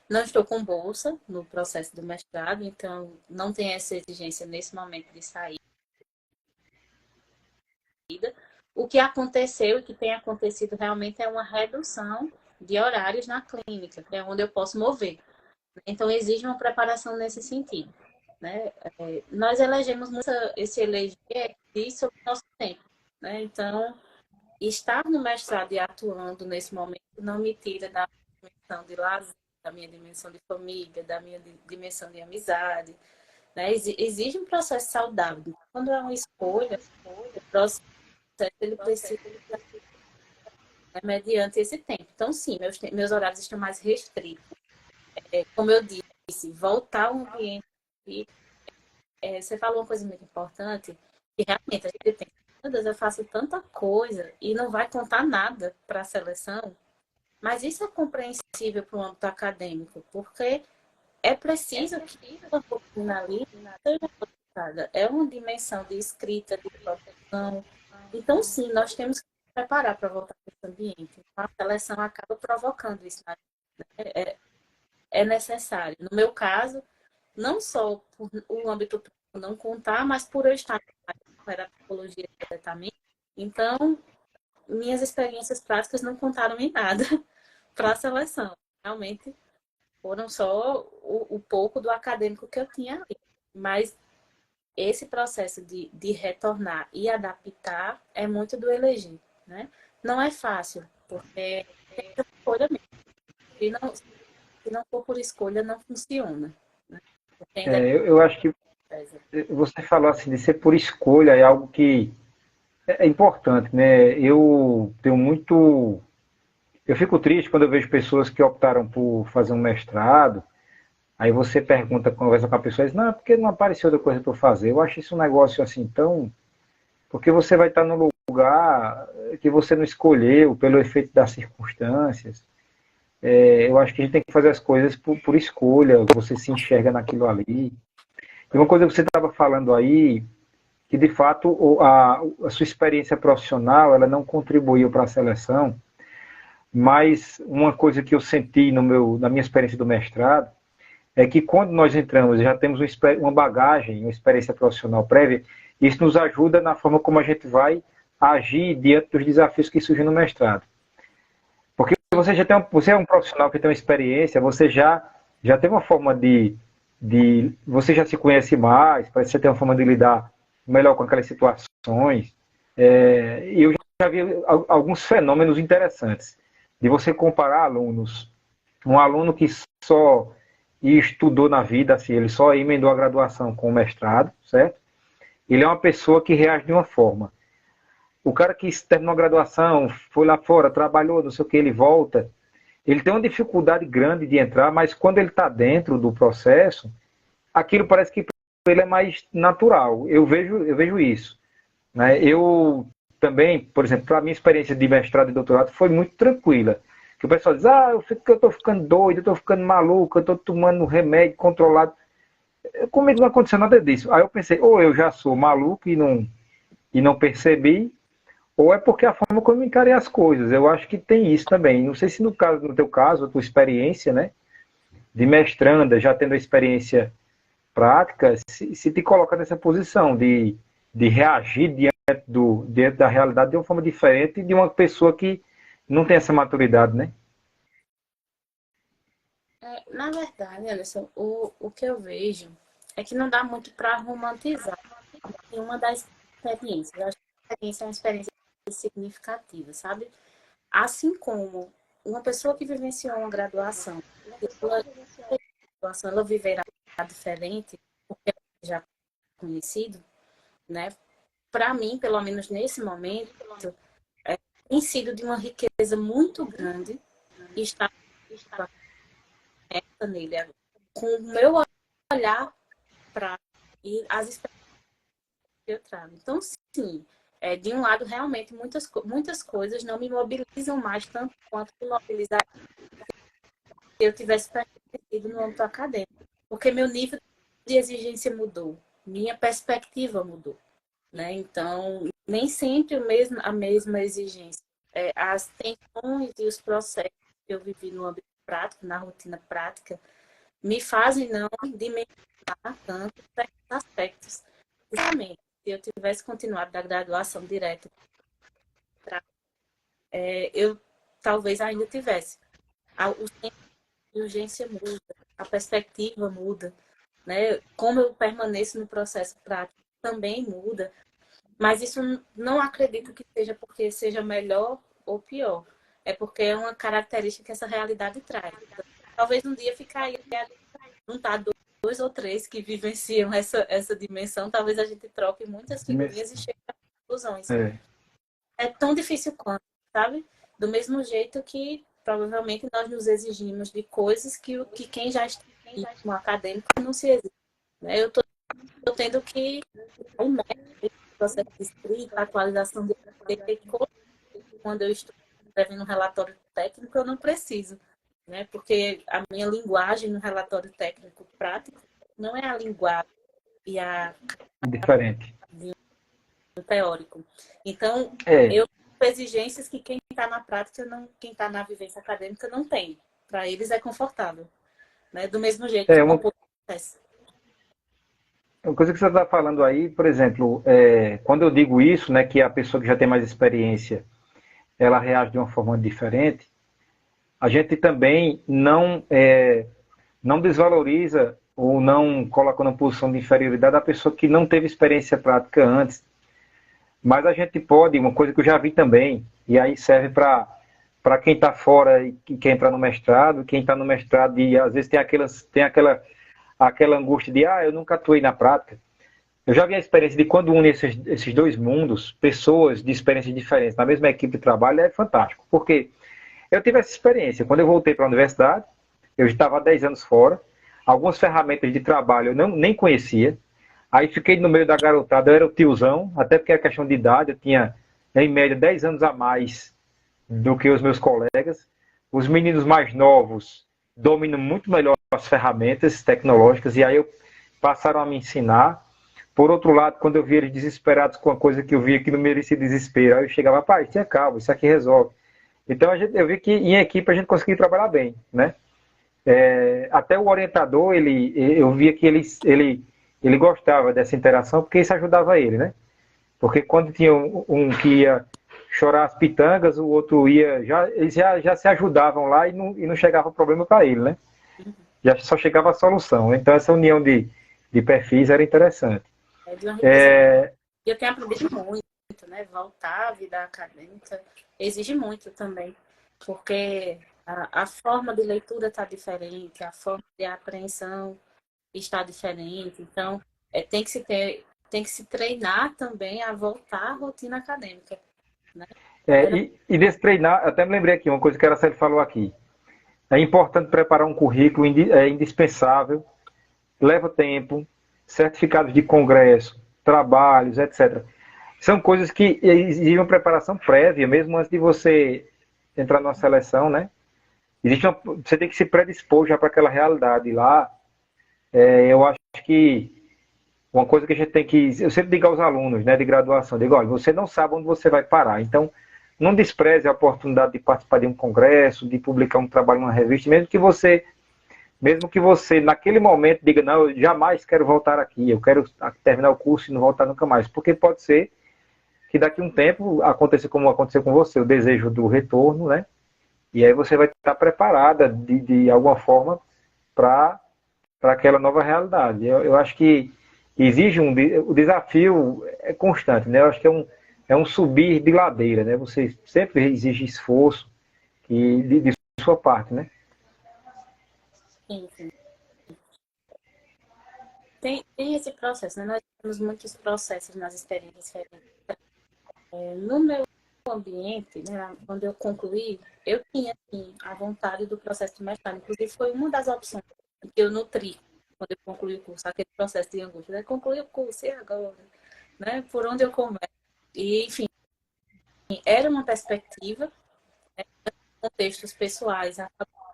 não estou com bolsa no processo do mestrado, então não tem essa exigência nesse momento de sair. O que aconteceu e que tem acontecido realmente é uma redução de horários na clínica, que é onde eu posso mover. Então, exige uma preparação nesse sentido. Né? Nós elegemos muito esse eleger sobre o nosso tempo. Né? Então, estar no mestrado e atuando nesse momento não me tira da dimensão de lazer, da minha dimensão de família, da minha dimensão de amizade. Né? Exige um processo saudável. Quando é uma escolha, o processo ele precisa mediante esse tempo. Então, sim, meus horários estão mais restritos. Como eu disse, voltar ao ambiente. Você falou uma coisa muito importante, que realmente a gente tem, meu Deus, eu faço tanta coisa e não vai contar nada para a seleção, mas isso é compreensível para o âmbito acadêmico, porque é preciso que a rotina ali seja modificada. É uma dimensão de escrita, de produção. Então, sim, nós temos que nos preparar para voltar para esse ambiente. A seleção acaba provocando isso na gente, né? É necessário. No meu caso, não só por o âmbito não contar, mas por eu estar na psicologia diretamente. Então, minhas experiências práticas não contaram em nada para a seleção. Realmente, foram só o pouco do acadêmico que eu tinha ali. Mas esse processo de retornar e adaptar é muito do eleger, né? Não é fácil, porque é escolha mesmo. Se não for por escolha, não funciona. Né?
Eu acho que você falou assim, de ser por escolha é algo que é importante, né? Eu fico triste quando eu vejo pessoas que optaram por fazer um mestrado, aí você pergunta, conversa com a pessoa e diz, não, porque não apareceu outra coisa para eu fazer. Eu acho isso um negócio assim tão... Porque você vai estar num lugar que você não escolheu, pelo efeito das circunstâncias. Eu acho que a gente tem que fazer as coisas por escolha, você se enxerga naquilo ali. E uma coisa que você estava falando aí, que de fato a sua experiência profissional ela não contribuiu para a seleção, mas uma coisa que eu senti na minha experiência do mestrado é que quando nós entramos já temos uma bagagem, uma experiência profissional prévia, isso nos ajuda na forma como a gente vai agir diante dos desafios que surgem no mestrado. Porque você é um profissional que tem uma experiência, você já tem uma forma você já se conhece mais, parece que você tem uma forma de lidar melhor com aquelas situações. E eu já vi alguns fenômenos interessantes de você comparar alunos. Um aluno que só estudou na vida, assim, ele só emendou a graduação com o mestrado, certo? Ele é uma pessoa que reage de uma forma. O cara que terminou a graduação, foi lá fora, trabalhou, não sei o que, ele volta, ele tem uma dificuldade grande de entrar, mas quando ele está dentro do processo, aquilo parece que para ele é mais natural. Eu vejo isso. Né? Eu também, por exemplo, para a minha experiência de mestrado e doutorado foi muito tranquila. Que o pessoal diz, eu estou ficando doido, eu estou ficando maluco, eu estou tomando remédio controlado. Comigo não aconteceu nada disso. Aí eu pensei, ou eu já sou maluco e não percebi, ou é porque a forma como eu encarei as coisas. Eu acho que tem isso também. Não sei se no teu caso, a tua experiência, né, de mestranda, já tendo a experiência prática, se te coloca nessa posição de reagir diante da realidade de uma forma diferente de uma pessoa que não tem essa maturidade, né?
Na verdade, Anderson, o que eu vejo é que não dá muito para romantizar nenhuma das experiências. Eu acho que a experiência é uma experiência significativa, sabe? Assim como uma pessoa que vivenciou uma graduação, ela viverá diferente, porque é já conhecido, né? Para mim, pelo menos nesse momento, tem sido de uma riqueza muito grande e está nele agora. Com o meu olhar para as experiências que eu trago. Então, sim, de um lado, realmente, muitas coisas não me mobilizam mais tanto quanto me mobilizar se eu tivesse permanecido no âmbito acadêmico. Porque meu nível de exigência mudou, minha perspectiva mudou. Né? Então, nem sempre a mesma exigência. As tensões e os processos que eu vivi no âmbito prático, na rotina prática, me fazem não dimensionar tanto esses aspectos. Justamente, se eu tivesse continuado da graduação direto, eu talvez ainda tivesse. O tempo de urgência muda, a perspectiva muda, né? Como eu permaneço no processo prático também muda. Mas isso não acredito que seja porque seja melhor ou pior. É porque é uma característica que essa realidade traz. Então, talvez um dia ficar aí, juntar dois ou três que vivenciam essa dimensão, talvez a gente troque muitas figurinhas e chegue a conclusões.
É.
É tão difícil quanto, sabe? Do mesmo jeito que provavelmente nós nos exigimos de coisas que quem já está no acadêmico não se exige. Né? Eu estou tendo que um processo de escrita, atualização de quando eu estou escrevendo um relatório técnico, eu não preciso, né? Porque a minha linguagem no relatório técnico prático não é a linguagem e a
Diferente.
do teórico. Então,
É,
eu tenho exigências que quem está na prática, quem está na vivência acadêmica não tem. Para eles é confortável, né? Do mesmo jeito que
é
uma
uma,
acontece.
uma coisa que você está falando aí, por exemplo, quando eu digo isso, né, que a pessoa que já tem mais experiência, ela reage de uma forma diferente, a gente também não desvaloriza ou não coloca na posição de inferioridade a pessoa que não teve experiência prática antes. Mas a gente pode, uma coisa que eu já vi também, e aí serve para quem está fora e quer entrar no mestrado, quem está no mestrado e às vezes tem aquela angústia de, eu nunca atuei na prática. Eu já vi a experiência de quando une esses dois mundos, pessoas de experiências diferentes, na mesma equipe de trabalho, é fantástico. Porque eu tive essa experiência. Quando eu voltei para a universidade, eu estava há 10 anos fora, algumas ferramentas de trabalho eu nem conhecia. Aí fiquei no meio da garotada, eu era o tiozão, até porque é questão de idade, eu tinha, em média, 10 anos a mais do que os meus colegas. Os meninos mais novos dominam muito melhor as ferramentas tecnológicas, e aí passaram a me ensinar. Por outro lado, quando eu vi eles desesperados com a coisa que eu via que não merecia desespero, aí eu chegava, rapaz, tenha calma, isso aqui resolve. Então eu vi que em equipe a gente conseguia trabalhar bem, né? Até o orientador, eu via que ele gostava dessa interação porque isso ajudava ele, né? Porque quando tinha um que ia chorar as pitangas, o outro eles já se ajudavam lá e não chegava problema para ele, né? Já só chegava a solução. Então essa união de perfis era interessante.
De uma riqueza. Eu tenho aprendido muito. né? Voltar à vida acadêmica exige muito também, porque a forma de leitura está diferente, a forma de apreensão está diferente. Então, tem que se treinar também a voltar à rotina acadêmica, né? Era...
E desse treinar, até me lembrei aqui, uma coisa que a Araceli falou aqui. É importante preparar um currículo, é indispensável, leva tempo, certificados de congresso, trabalhos, etc. São coisas que exigem uma preparação prévia, mesmo antes de você entrar numa seleção, né? Você tem que se predispor já para aquela realidade lá. Eu acho que uma coisa que a gente tem que... Eu sempre digo aos alunos, né, de graduação, digo, olha, você não sabe onde você vai parar, então não despreze a oportunidade de participar de um congresso, de publicar um trabalho numa revista, mesmo que você naquele momento diga, não, eu jamais quero voltar aqui, eu quero terminar o curso e não voltar nunca mais, porque pode ser que daqui a um tempo aconteça como aconteceu com você, o desejo do retorno, né? E aí você vai estar preparada de alguma forma para aquela nova realidade. Eu acho que exige o desafio é constante, né? Eu acho que é um subir de ladeira, né? Você sempre exige esforço de sua parte, né?
Sim, sim. Tem esse processo, né? Nós temos muitos processos nas experiências diferentes. No meu ambiente, né, quando eu concluí, eu tinha assim, a vontade do processo de mestrado. Inclusive, foi uma das opções que eu nutri quando eu concluí o curso, aquele processo de angústia. Né? Concluí o curso, e agora? Né? Por onde eu começo? E, enfim, era uma perspectiva, contextos pessoais.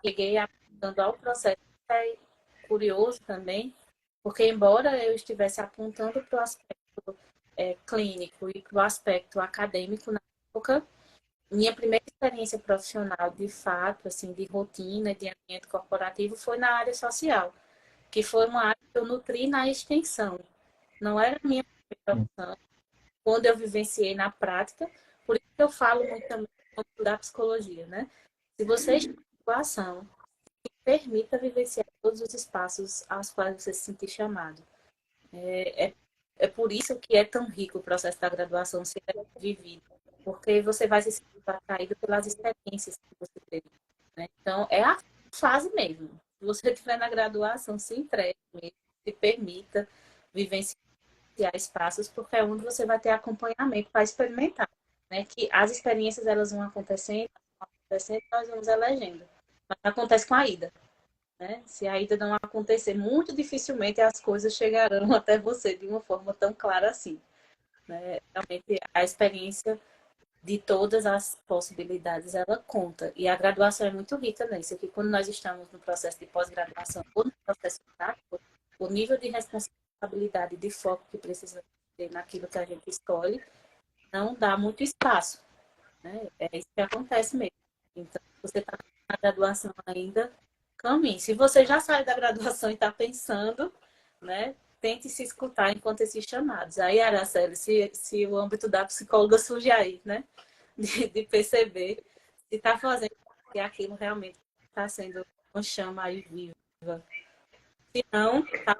Cheguei apontando ao processo, é curioso também, porque embora eu estivesse apontando para o aspecto clínico e para o aspecto acadêmico na época, minha primeira experiência profissional, de fato, assim, de rotina, de ambiente corporativo, foi na área social, que foi uma área que eu nutri na extensão. Não era a minha primeira opção, quando eu vivenciei na prática, por isso que eu falo muito também da psicologia, né? Se você está em situação, permita vivenciar todos os espaços aos quais você se sentir chamado. É por isso que é tão rico o processo da graduação ser vivido, porque você vai se sentir atraído pelas experiências que você teve. Né? Então, é a fase mesmo. Se você estiver na graduação, se entregue mesmo, se permita vivenciar espaços, porque é onde você vai ter acompanhamento para experimentar. Né? Que as experiências elas vão acontecendo, nós vamos elegendo. Mas acontece com a ida. Né? Se a ida não acontecer, muito dificilmente as coisas chegarão até você de uma forma tão clara assim. Né? Realmente, a experiência de todas as possibilidades, ela conta. E a graduação é muito rica nisso, que quando nós estamos no processo de pós-graduação ou no processo prático, o nível de responsabilidade e de foco que precisa ter naquilo que a gente escolhe não dá muito espaço. Né? É isso que acontece mesmo. Então, você está na graduação ainda, caminhe. Se você já saiu da graduação e está pensando, né, tente se escutar enquanto esses chamados. Aí, Araceli, se o âmbito da psicóloga surge aí, né, de perceber se está fazendo se aquilo realmente está sendo uma chama aí viva. Se não, tá...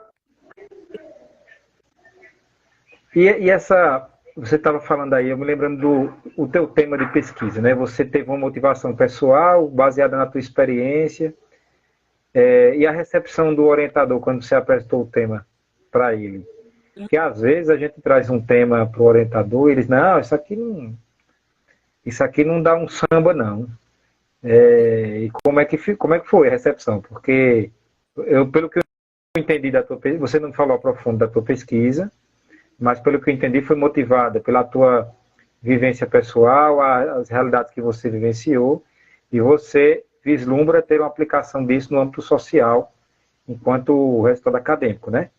E essa, você estava falando aí, eu me lembrando do teu tema de pesquisa, né? Você teve uma motivação pessoal baseada na tua experiência e a recepção do orientador quando você apresentou o tema para ele. Porque às vezes a gente traz um tema para o orientador e eles, não, isso aqui não dá um samba, não. E como é que foi a recepção? Porque pelo que eu entendi da tua pesquisa, você não falou a profundo da tua pesquisa, mas pelo que eu entendi foi motivada pela tua vivência pessoal, as realidades que você vivenciou, e você vislumbra ter uma aplicação disso no âmbito social, enquanto o resultado acadêmico, né?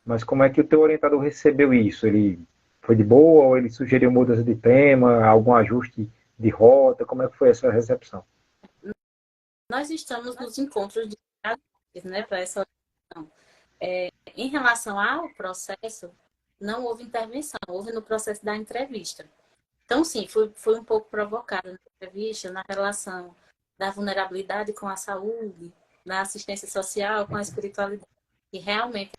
Mas como é que o teu orientador recebeu isso? Ele foi de boa ou ele sugeriu mudança de tema, algum ajuste de rota? Como é que foi essa recepção?
Nós estamos nos encontros de né, para essa orientação. Em relação ao processo, não houve intervenção, houve no processo da entrevista. Então, sim, fui um pouco provocada na entrevista, na relação da vulnerabilidade com a saúde, da assistência social com a espiritualidade. E realmente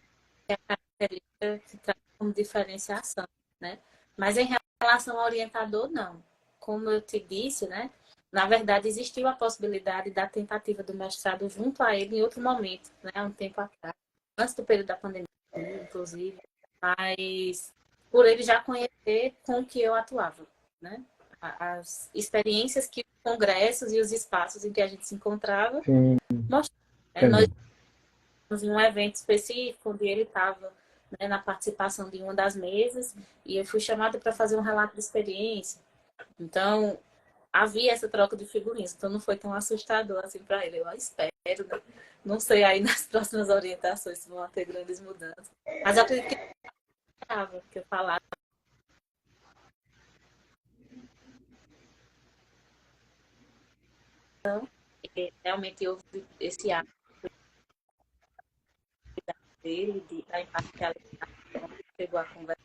é a característica que traz como diferenciação, né? Mas em relação ao orientador, não. Como eu te disse, né? Na verdade, existiu a possibilidade da tentativa do mestrado junto a ele em outro momento, né? Há um tempo atrás, antes do período da pandemia, inclusive. Mas por ele já conhecer com o que eu atuava, né? As experiências que os congressos e os espaços em que a gente se encontrava mostravam. Nós em um evento específico, onde ele estava, né, na participação de uma das mesas, e eu fui chamada para fazer um relato de experiência. Então, havia essa troca de figurinhas, então não foi tão assustador assim para ele. Eu espero, né? Não sei aí nas próximas orientações se vão ter grandes mudanças. Mas eu acredito que eu falava. Então, realmente houve esse ato dele, da imparcialidade, chegou a conversa,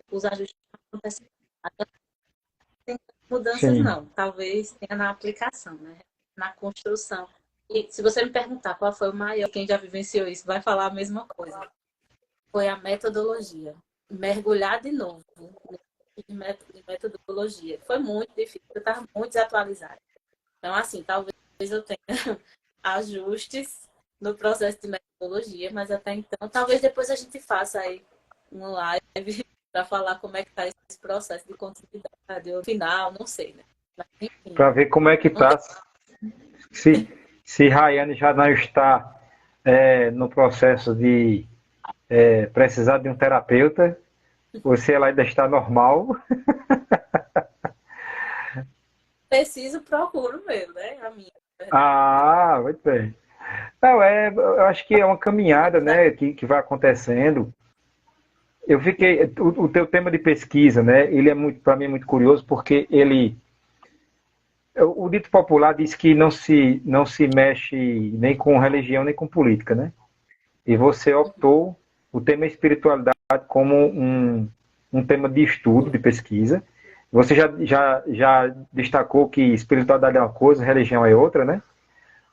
os ajustes aconteceram. Tem mudanças
Sim.
não, talvez tenha na aplicação, né? Na construção. E se você me perguntar qual foi o maior, quem já vivenciou isso vai falar a mesma coisa. Foi a metodologia. Mergulhar de novo de metodologia. Foi muito difícil, eu estava muito desatualizada. Então, assim, talvez eu tenha ajustes no processo de metodologia, mas até então, talvez depois a gente faça aí um live para falar como é que está esse processo de continuidade, ou final, não sei, né? Mas, enfim,
Para ver como é que está. Se Rayane já não está no processo de precisar de um terapeuta, ou se ela ainda está normal.
preciso, procuro mesmo, né? A minha.
Ah, muito bem. Não, eu acho que é uma caminhada, né, que vai acontecendo. Eu fiquei, o teu tema de pesquisa, né, ele é muito, para mim, é muito curioso, porque o dito popular diz que não se mexe nem com religião nem com política, né? E você optou o tema espiritualidade como um tema de estudo, de pesquisa. Você já destacou que espiritualidade é uma coisa, religião é outra, né?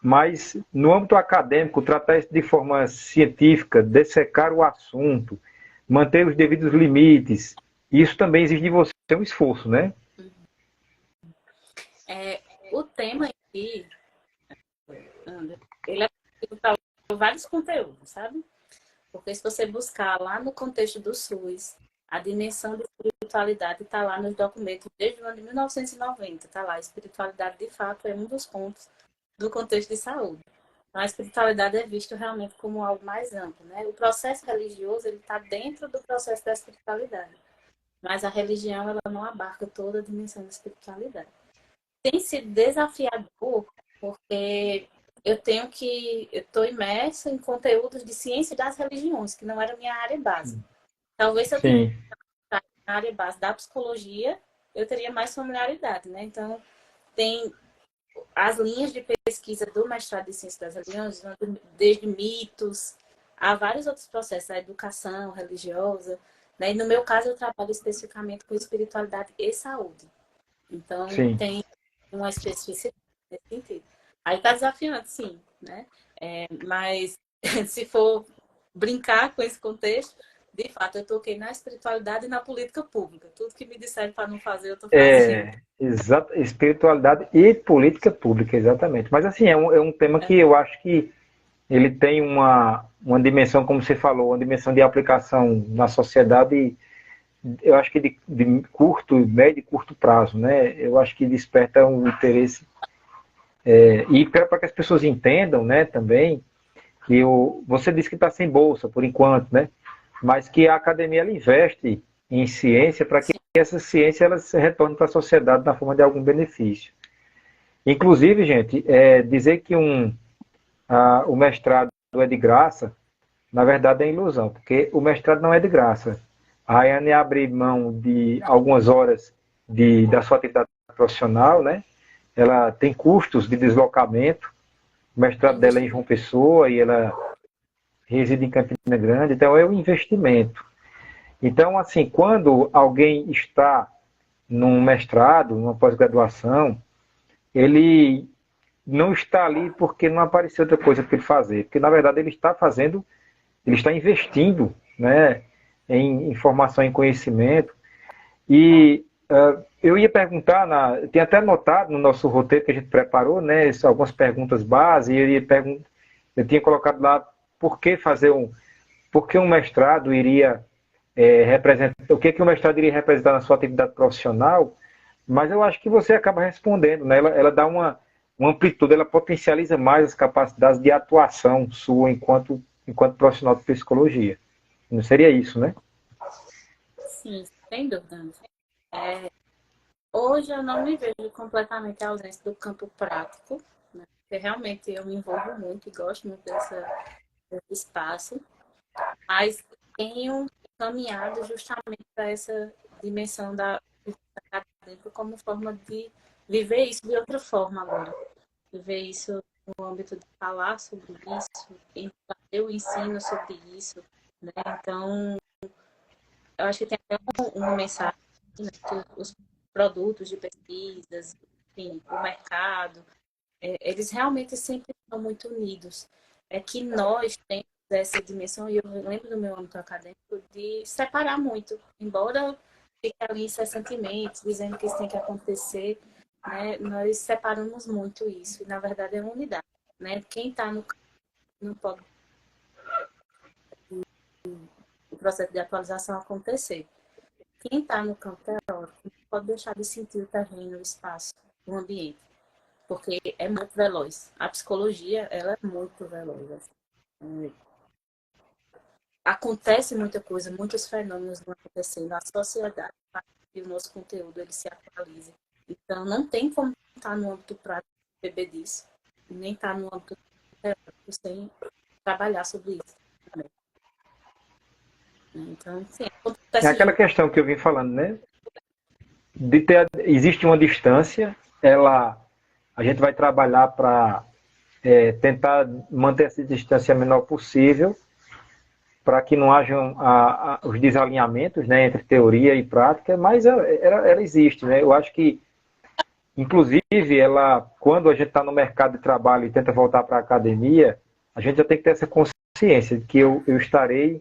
Mas no âmbito acadêmico, tratar isso de forma científica, dessecar o assunto, manter os devidos limites, isso também exige de você um esforço, né?
O tema em si, ele é para vários conteúdos, sabe? Porque se você buscar lá no contexto do SUS, a dimensão de espiritualidade está lá nos documentos desde o ano de 1990, está lá. A espiritualidade, de fato, é um dos pontos do contexto de saúde. Então, a espiritualidade é vista realmente como algo mais amplo, né? O processo religioso, ele está dentro do processo da espiritualidade. Mas a religião, ela não abarca toda a dimensão da espiritualidade. Tem sido desafiador, porque eu estou imersa em conteúdos de ciência das religiões, que não era minha área base. Talvez se eu tivesse na área base da psicologia, eu teria mais familiaridade, né? Então, tem as linhas de pesquisa do mestrado de ciência das religiões, desde mitos, há vários outros processos, a educação religiosa, né? E no meu caso, eu trabalho especificamente com espiritualidade e saúde. Então, tem uma especificidade nesse sentido. Aí está desafiante, sim, né? Mas se for brincar com esse contexto, de fato, eu toquei na espiritualidade e na política pública. Tudo que me disseram para não fazer, eu estou fazendo.
Espiritualidade e política pública, exatamente. Mas assim, é um tema que eu acho que ele tem uma dimensão, como você falou, uma dimensão de aplicação na sociedade, eu acho que de curto, médio e curto prazo, né? Eu acho que desperta um interesse. E para que as pessoas entendam, né, também, que você disse que está sem bolsa por enquanto, né? Mas que a academia ela investe em ciência para que essa ciência ela se retorne para a sociedade na forma de algum benefício. Inclusive, gente, dizer que o mestrado é de graça, na verdade é ilusão, porque o mestrado não é de graça. A Rayane abre mão de algumas horas da sua atividade profissional, né? Ela tem custos de deslocamento. O mestrado dela é em João Pessoa e ela reside em Campina Grande, então é um investimento. Então, assim, quando alguém está num mestrado, numa pós-graduação, ele não está ali porque não apareceu outra coisa para ele fazer, porque na verdade ele está investindo, né, em informação, em conhecimento, E eu ia perguntar, tem até anotado no nosso roteiro que a gente preparou, né, algumas perguntas base, e eu tinha colocado lá por que um mestrado iria representar, o que um mestrado iria representar na sua atividade profissional, mas eu acho que você acaba respondendo, né? Ela dá uma amplitude, ela potencializa mais as capacidades de atuação sua enquanto profissional de psicologia. Não seria isso, né?
Sim, sem dúvida. Hoje eu não me vejo completamente ausente do campo prático, né? Porque realmente eu me envolvo muito e gosto muito desse espaço, mas tenho caminhado justamente para essa dimensão da acadêmica como forma de viver isso de outra forma agora. Viver isso no âmbito de falar sobre isso, fazer o ensino sobre isso, né? Então, eu acho que tem até uma mensagem, né, que os produtos de pesquisas, enfim, o mercado, eles realmente sempre estão muito unidos. É que nós temos essa dimensão, e eu lembro do meu âmbito acadêmico, de separar muito, embora fique ali incessantemente, dizendo que isso tem que acontecer, né, nós separamos muito isso, e na verdade é uma unidade. Né? Quem está no campo não pode o processo de atualização acontecer. Quem está no campo teórico não pode deixar de sentir o terreno, o espaço, o ambiente, porque é muito veloz. A psicologia, ela é muito veloz. Assim. Acontece muita coisa, muitos fenômenos vão acontecendo na sociedade para que o nosso conteúdo ele se atualize. Então, não tem como estar no âmbito prático beber disso, nem estar no âmbito teórico sem trabalhar sobre isso também. Então, sim,
É
acontece
aquela
junto.
questão que eu vim falando, né? Existe uma distância, a gente vai trabalhar para tentar manter essa distância menor possível, para que não hajam os desalinhamentos, né, entre teoria e prática, mas ela existe, né? Eu acho que, inclusive, quando a gente está no mercado de trabalho e tenta voltar para a academia, a gente já tem que ter essa consciência de que eu estarei,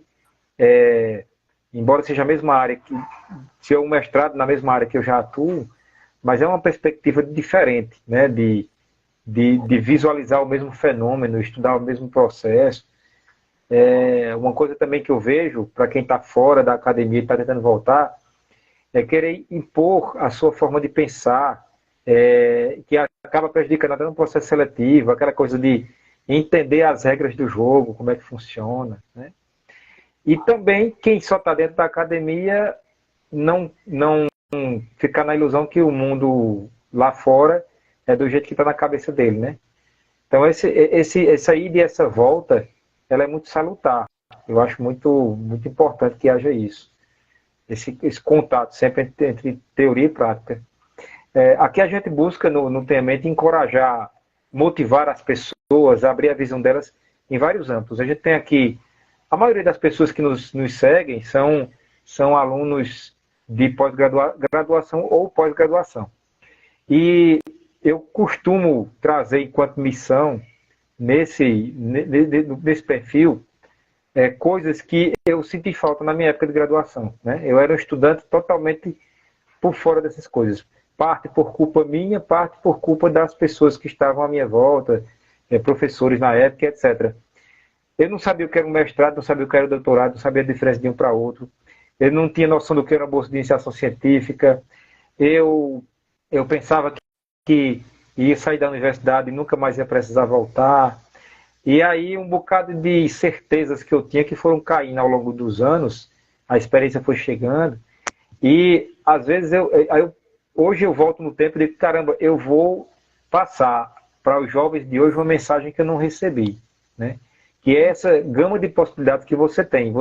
embora seja a mesma área, se eu um mestrado na mesma área que eu já atuo, mas é uma perspectiva diferente, né, de visualizar o mesmo fenômeno, estudar o mesmo processo. Uma coisa também que eu vejo, para quem está fora da academia e está tentando voltar, é querer impor a sua forma de pensar, que acaba prejudicando até no processo seletivo, aquela coisa de entender as regras do jogo, como é que funciona. Né? E também, quem só está dentro da academia, não ficar na ilusão que o mundo lá fora é do jeito que está na cabeça dele. Né? Então, essa ida e essa volta, ela é muito salutar. Eu acho muito importante que haja isso. Esse contato sempre entre teoria e prática. Aqui a gente busca no Tenhamente encorajar, motivar as pessoas, abrir a visão delas em vários âmbitos. A gente tem aqui, a maioria das pessoas que nos seguem são alunos de pós-graduação ou pós-graduação. E eu costumo trazer enquanto missão, nesse perfil, coisas que eu senti falta na minha época de graduação. Né? Eu era um estudante totalmente por fora dessas coisas. Parte por culpa minha, parte por culpa das pessoas que estavam à minha volta, professores na época, etc. Eu não sabia o que era um mestrado, não sabia o que era um doutorado, não sabia a diferença de um para outro. Eu não tinha noção do que era uma bolsa de iniciação científica. Eu pensava que ia sair da universidade e nunca mais ia precisar voltar. E aí um bocado de certezas que eu tinha que foram caindo ao longo dos anos, a experiência foi chegando, e às vezes hoje eu volto no tempo e digo, caramba, eu vou passar para os jovens de hoje uma mensagem que eu não recebi, né? Que é essa gama de possibilidades que você tem.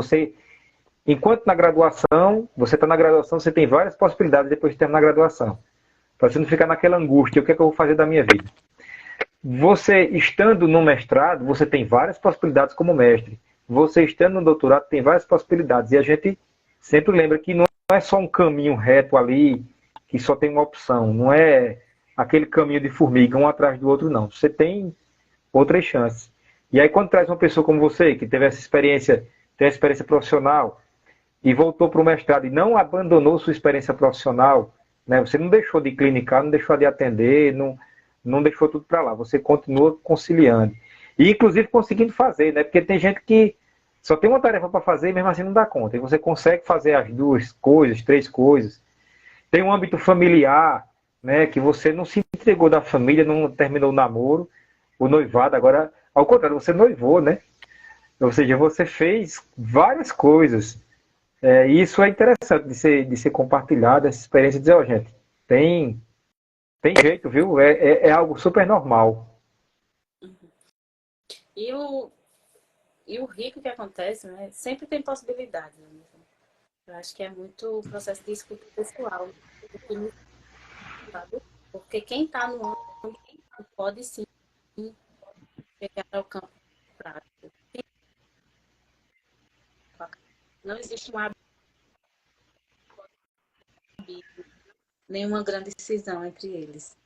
Enquanto na graduação, você está na graduação, você tem várias possibilidades depois de terminar a graduação. Para você não ficar naquela angústia, o que é que eu vou fazer da minha vida? Você estando no mestrado, você tem várias possibilidades como mestre. Você estando no doutorado, tem várias possibilidades. E a gente sempre lembra que não é só um caminho reto ali, que só tem uma opção. Não é aquele caminho de formiga, um atrás do outro, não. Você tem outras chances. E aí, quando traz uma pessoa como você, que teve essa experiência, tem a experiência profissional, e voltou para o mestrado e não abandonou sua experiência profissional, né? Você não deixou de clinicar, não deixou de atender, não deixou tudo para lá. Você continua conciliando. E, inclusive, conseguindo fazer, né? Porque tem gente que só tem uma tarefa para fazer e mesmo assim não dá conta. E você consegue fazer as duas coisas, três coisas. Tem um âmbito familiar, né? Que você não se entregou da família, não terminou o namoro, o noivado. Agora, ao contrário, você noivou, né? Ou seja, você fez várias coisas. E isso é interessante de ser compartilhado, essa experiência, de dizer, ó, gente, tem jeito, viu? É algo super normal.
E o rico que acontece, né? Sempre tem possibilidades. Né? Eu acho que é muito o processo de escuta pessoal. Sabe? Porque quem está no ambiente pode sim chegar ao campo prático. Não existe um abismo, nenhuma grande decisão entre eles.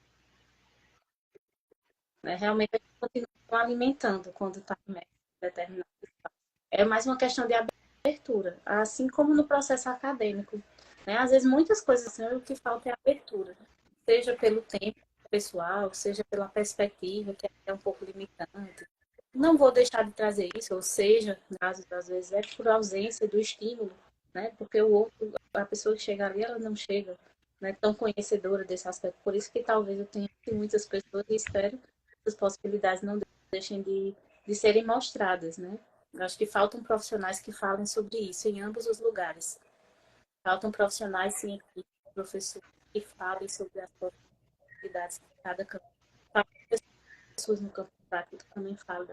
Realmente, a gente continua alimentando quando está em determinado espaço. É mais uma questão de abertura, assim como no processo acadêmico. Né? Às vezes, muitas coisas, assim, o que falta é abertura, seja pelo tempo pessoal, seja pela perspectiva, que é um pouco limitante. Não vou deixar de trazer isso, ou seja, às vezes é por ausência do estímulo, né? Porque o outro, a pessoa que chega ali, ela não chega, né, tão conhecedora desse aspecto. Por isso que talvez eu tenha muitas pessoas e espero que as possibilidades não deixem de serem mostradas, né? Eu acho que faltam profissionais que falem sobre isso em ambos os lugares. Faltam profissionais, cientistas, professores que falem sobre as possibilidades de cada campo. Faltam pessoas no campo prático que também falam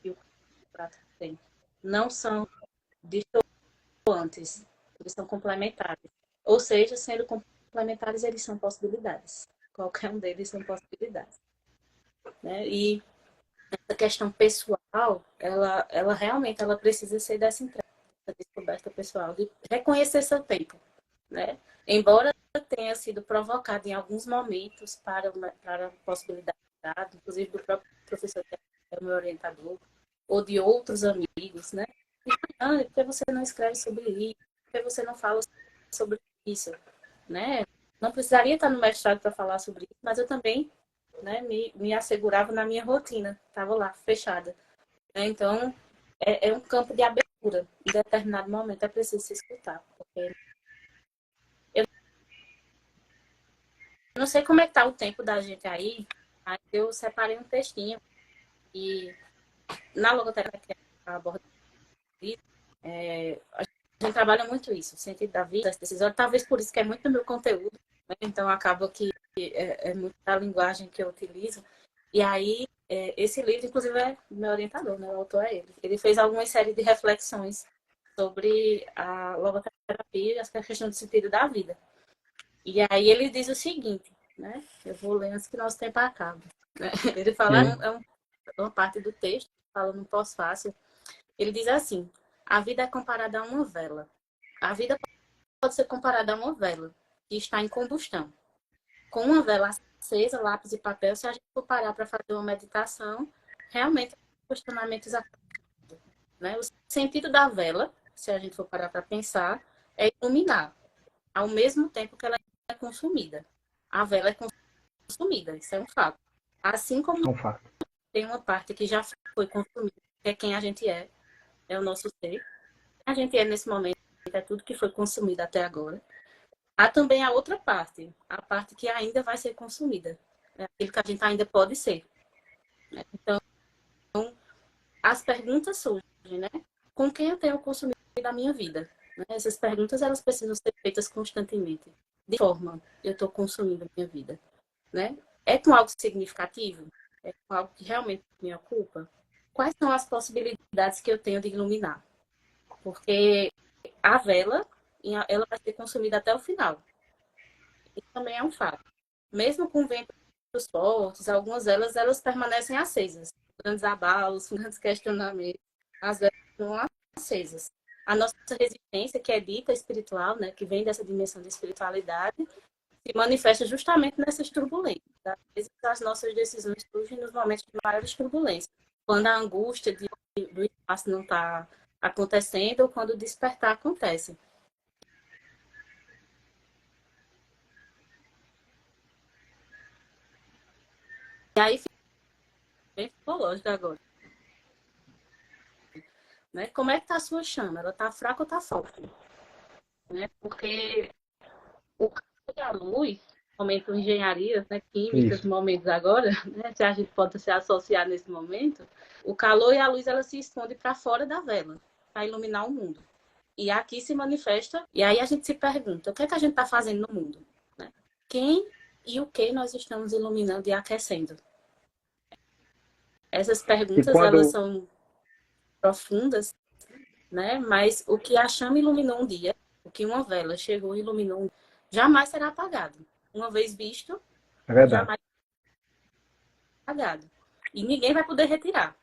que o campo prático tem. Não são distoantes, eles são complementares. Ou seja, sendo complementares, eles são possibilidades. Qualquer um deles são possibilidades. Né? E essa questão pessoal, ela realmente ela precisa ser dessa entrega, dessa descoberta pessoal, de reconhecer seu tempo. Né? Embora tenha sido provocado em alguns momentos para a possibilidade, inclusive do próprio professor que é o meu orientador, ou de outros amigos, né? Por que você não escreve sobre isso? Por que você não fala sobre isso? Né? Não precisaria estar no mestrado para falar sobre isso, mas eu também, né, me assegurava na minha rotina, estava lá, fechada. Né? Então, é um campo de abertura. Em determinado momento é preciso se escutar. Porque eu não sei como é que está o tempo da gente aí, mas eu separei um textinho e na logoterapia que aborda isso, a gente trabalha muito isso, o sentido da vida, as decisões, talvez por isso que é muito do meu conteúdo, né? Então acaba que é muito da linguagem que eu utilizo. E aí, esse livro, inclusive, é meu orientador, né? O autor é ele. Ele fez algumas séries de reflexões sobre a logoterapia e a questão do sentido da vida. E aí ele diz o seguinte, né? Eu vou ler antes que nosso tempo acabe. Né? Ele fala,
Sim.
uma parte do texto, fala no pós-fácil, ele diz assim, a vida é comparada a uma vela. A vida pode ser comparada a uma vela que está em combustão. Com uma vela acesa, lápis e papel, se a gente for parar para fazer uma meditação, realmente questionamentos, né? O sentido da vela, se a gente for parar para pensar, é iluminar, ao mesmo tempo que ela é consumida. A vela é consumida, isso é um fato. Assim como
É um fato.
tem uma parte que já foi consumida, que é quem a gente é o nosso ser. A gente é nesse momento, é tudo que foi consumido até agora. Há também a outra parte, a parte que ainda vai ser consumida, né? Aquilo que a gente ainda pode ser. Né? Então, as perguntas surgem, né? Com quem eu tenho consumido a minha vida? Né? Essas perguntas, elas precisam ser feitas constantemente. De forma eu estou consumindo a minha vida, né? É com algo significativo? É com algo que realmente me ocupa? Quais são as possibilidades que eu tenho de iluminar? Porque a vela, ela vai ser consumida até o final. Isso também é um fato. Mesmo com ventos fortes, algumas velas, elas permanecem acesas. Grandes abalos, grandes questionamentos, as velas estão acesas. A nossa resistência, que é dita espiritual, né, que vem dessa dimensão de espiritualidade, se manifesta justamente nessas turbulências. Às vezes, as nossas decisões surgem nos momentos de maiores turbulências. Quando a angústia do espaço não está acontecendo ou quando o despertar acontece. E aí fica bem psicológico agora. Né? Como é que está a sua chama? Ela está fraca ou está forte? Né? Porque o calor e a luz, momento engenharias, né, químicas,
Isso.
momentos agora, né, se a gente pode se associar nesse momento, o calor e a luz ela se esconde para fora da vela, para iluminar o mundo. E aqui se manifesta, e aí a gente se pergunta, o que é que a gente está fazendo no mundo? Né? Quem e o que nós estamos iluminando e aquecendo? Essas
E
perguntas, elas
quando,
são profundas, né? Mas o que a chama iluminou um dia, o que uma vela chegou e iluminou um dia, jamais será apagado. Uma vez visto,
é verdade.
jamais apagado. E ninguém vai poder retirar.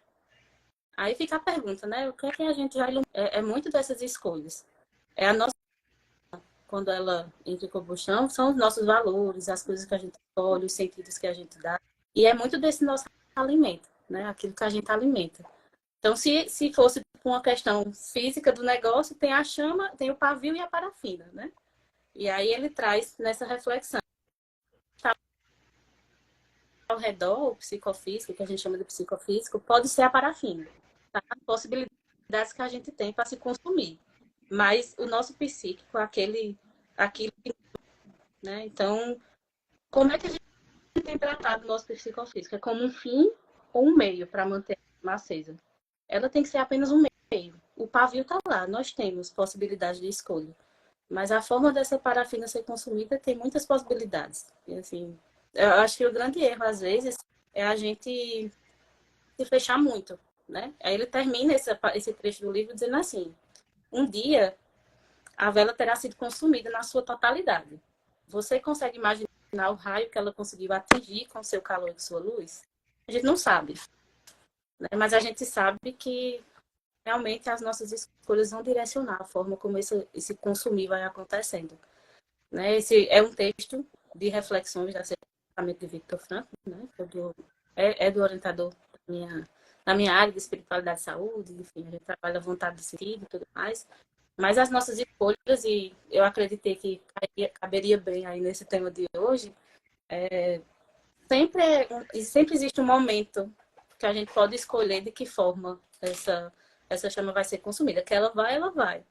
Aí fica a pergunta, né? O que é que a gente já iluminou? É muito dessas escolhas. É a nossa, quando ela entra em combustão, são os nossos valores, as coisas que a gente escolhe, os sentidos que a gente dá. E é muito desse nosso alimento, né? Aquilo que a gente alimenta. Então, se fosse uma questão física do negócio, tem a chama, tem o pavio e a parafina, né? E aí ele traz nessa reflexão. Ao redor, o psicofísico, que a gente chama de psicofísico, pode ser a parafina. Tá? Possibilidades que a gente tem para se consumir. Mas o nosso psíquico, aquilo, né? Então, como é que a gente tem tratado o nosso psicofísico? É como um fim ou um meio para manter a chama acesa? Ela tem que ser apenas um meio. O pavio está lá, nós temos possibilidade de escolha. Mas a forma dessa parafina ser consumida tem muitas possibilidades. E, assim, eu acho que o grande erro, às vezes, é a gente se fechar muito, né? Aí ele termina esse trecho do livro dizendo assim: um dia a vela terá sido consumida na sua totalidade. Você consegue imaginar o raio que ela conseguiu atingir com seu calor e sua luz? A gente não sabe, né? Mas a gente sabe que realmente as nossas escolhas vão direcionar a forma como esse consumir vai acontecendo. Né? Esse é um texto de reflexões da Secretaria de Victor Frankl, né? É do orientador na minha área de espiritualidade e saúde, enfim, a gente trabalha a vontade de sentido e tudo mais. Mas as nossas escolhas, e eu acreditei que caberia bem aí nesse tema de hoje, sempre existe um momento que a gente pode escolher de que forma essa chama vai ser consumida. Que ela vai,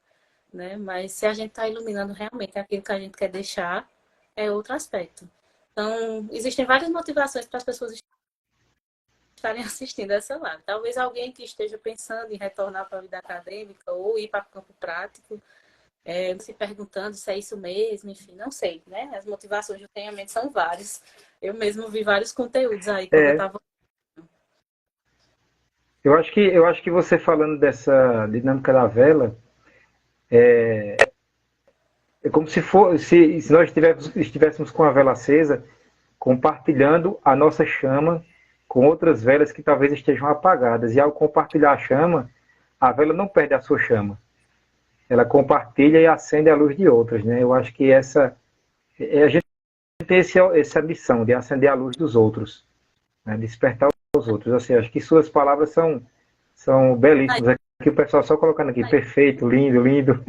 né? Mas se a gente está iluminando realmente aquilo que a gente quer deixar, é outro aspecto. Então, existem várias motivações para as pessoas estarem assistindo essa live. Talvez alguém que esteja pensando em retornar para a vida acadêmica ou ir para o campo prático, se perguntando se é isso mesmo, enfim, não sei, né? As motivações do treinamento são várias. Eu mesmo vi vários conteúdos aí quando eu
É,
estava.
eu acho que você falando dessa dinâmica da vela, é como se nós estivéssemos com a vela acesa, compartilhando a nossa chama com outras velas que talvez estejam apagadas. E ao compartilhar a chama, a vela não perde a sua chama. Ela compartilha e acende a luz de outras, né? Eu acho que a gente tem essa missão de acender a luz dos outros, né? Despertar os outros. Assim, acho que suas palavras são
Aí,
belíssimas. Aqui o pessoal só colocando aqui, perfeito, lindo, lindo.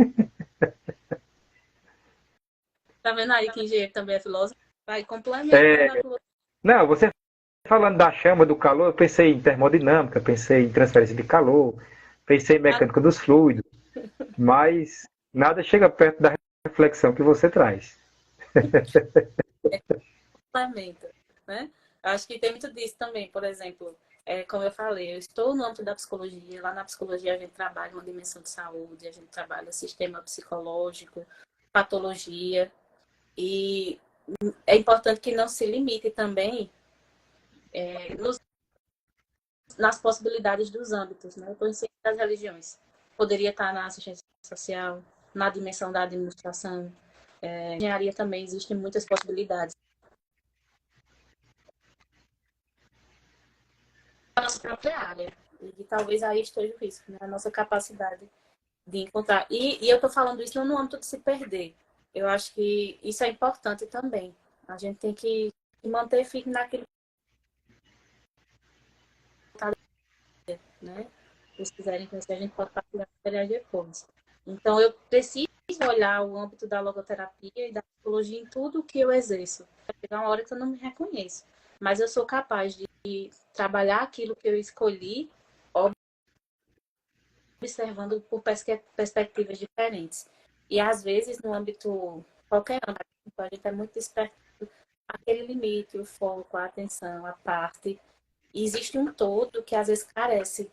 tá vendo aí que engenheiro também é filósofo? Vai complementando a
É,
filosofia.
não, você falando da chama, do calor, eu pensei em termodinâmica, pensei em transferência de calor, pensei em mecânica dos fluidos, mas nada chega perto da reflexão que você traz.
Complementa, né? Acho que tem muito disso também, por exemplo, como eu falei, eu estou no âmbito da psicologia, lá na psicologia a gente trabalha uma dimensão de saúde, a gente trabalha sistema psicológico, patologia, e é importante que não se limite também nas possibilidades dos âmbitos, né? Por exemplo, das religiões. Poderia estar na assistência social, na dimensão da administração, engenharia também existem muitas possibilidades. Na nossa própria área. E talvez aí esteja o risco, né? A nossa capacidade de encontrar. E eu estou falando isso não no âmbito de se perder. Eu acho que isso é importante também. A gente tem que manter firme naquilo, né? vocês quiserem conhecer, a gente pode partilhar materiais depois. Então, eu preciso olhar o âmbito da logoterapia e da psicologia em tudo que eu exerço. Vai chegar uma hora que eu não me reconheço, mas eu sou capaz de trabalhar aquilo que eu escolhi, observando por perspectivas diferentes. E, às vezes, no âmbito, qualquer âmbito, a gente é muito desperto aquele limite, o foco, a atenção, a parte. E existe um todo que, às vezes, carece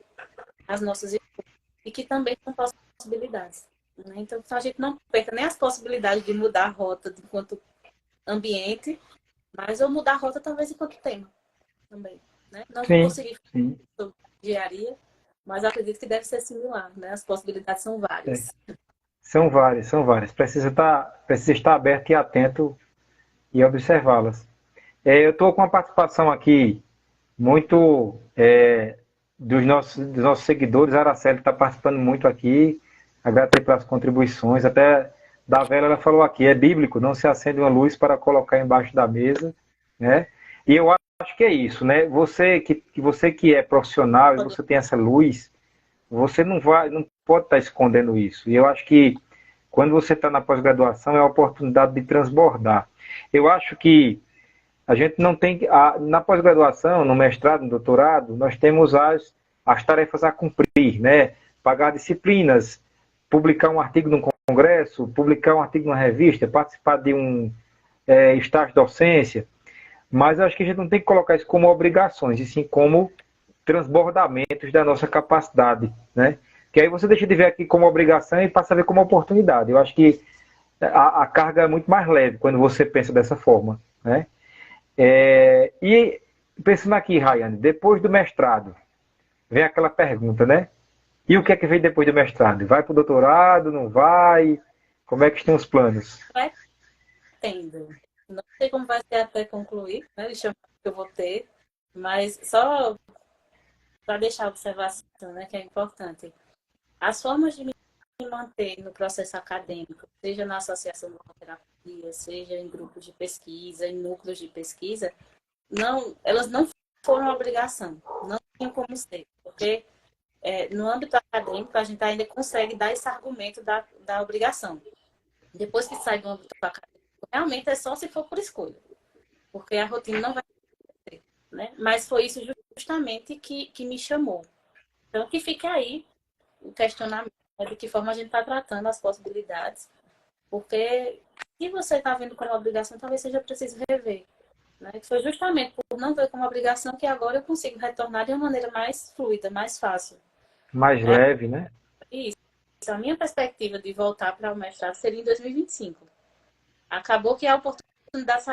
as nossas escolhas e que também são possibilidades. Né? Então, a gente não perca nem as possibilidades de mudar a rota enquanto ambiente, mas eu mudar a rota talvez enquanto tema também. Né? Não vou
Sim,
conseguir
sim.
fazer engenharia, mas acredito que deve ser similar. Né? As possibilidades são
É.
várias.
São várias, são várias. Precisa estar aberto e atento e observá-las. Eu estou com uma participação aqui muito dos nossos seguidores. A Araceli está participando muito aqui. Agradecer pelas contribuições. Até da Vela ela falou aqui, é bíblico, não se acende uma luz para colocar embaixo da mesa, né? E eu acho que é isso, né? Você que é profissional e você tem essa luz, você não pode estar escondendo isso. E eu acho que quando você está na pós-graduação é a oportunidade de transbordar. Eu acho que a gente não tem. Na pós-graduação, no mestrado, no doutorado, nós temos as tarefas a cumprir, né? Pagar disciplinas, publicar um artigo num congresso, publicar um artigo numa revista, participar de um estágio de docência. Mas eu acho que a gente não tem que colocar isso como obrigações, e sim como transbordamentos da nossa capacidade, né? Que aí você deixa de ver aqui como obrigação e passa a ver como oportunidade. Eu acho que a carga é muito mais leve quando você pensa dessa forma, né? E pensando aqui, Rayane, depois do mestrado, vem aquela pergunta, né? E o que é que vem depois do mestrado? Vai para o doutorado, não vai? Como é que estão os planos?
Pretendo. Não sei como vai ser até concluir, né? Deixa eu ver o que eu vou ter, mas só para deixar a observação, né, que é importante. As formas de me manter no processo acadêmico, seja na associação de terapia, seja em grupos de pesquisa, em núcleos de pesquisa, elas não foram obrigação, não tinham como ser, porque no âmbito acadêmico a gente ainda consegue dar esse argumento da obrigação. Depois que sai do âmbito acadêmico, realmente é só se for por escolha, porque a rotina não vai ter, né? Mas foi isso justamente que me chamou. Então, que fique aí o questionamento de que forma a gente está tratando as possibilidades, porque se você está vendo como obrigação, talvez seja preciso rever. Né? Foi justamente por não ver como obrigação que agora eu consigo retornar de uma maneira mais fluida, mais fácil.
Mais
Né?
leve, né?
Isso. A minha perspectiva de voltar para o mestrado seria em 2025. Acabou que a oportunidade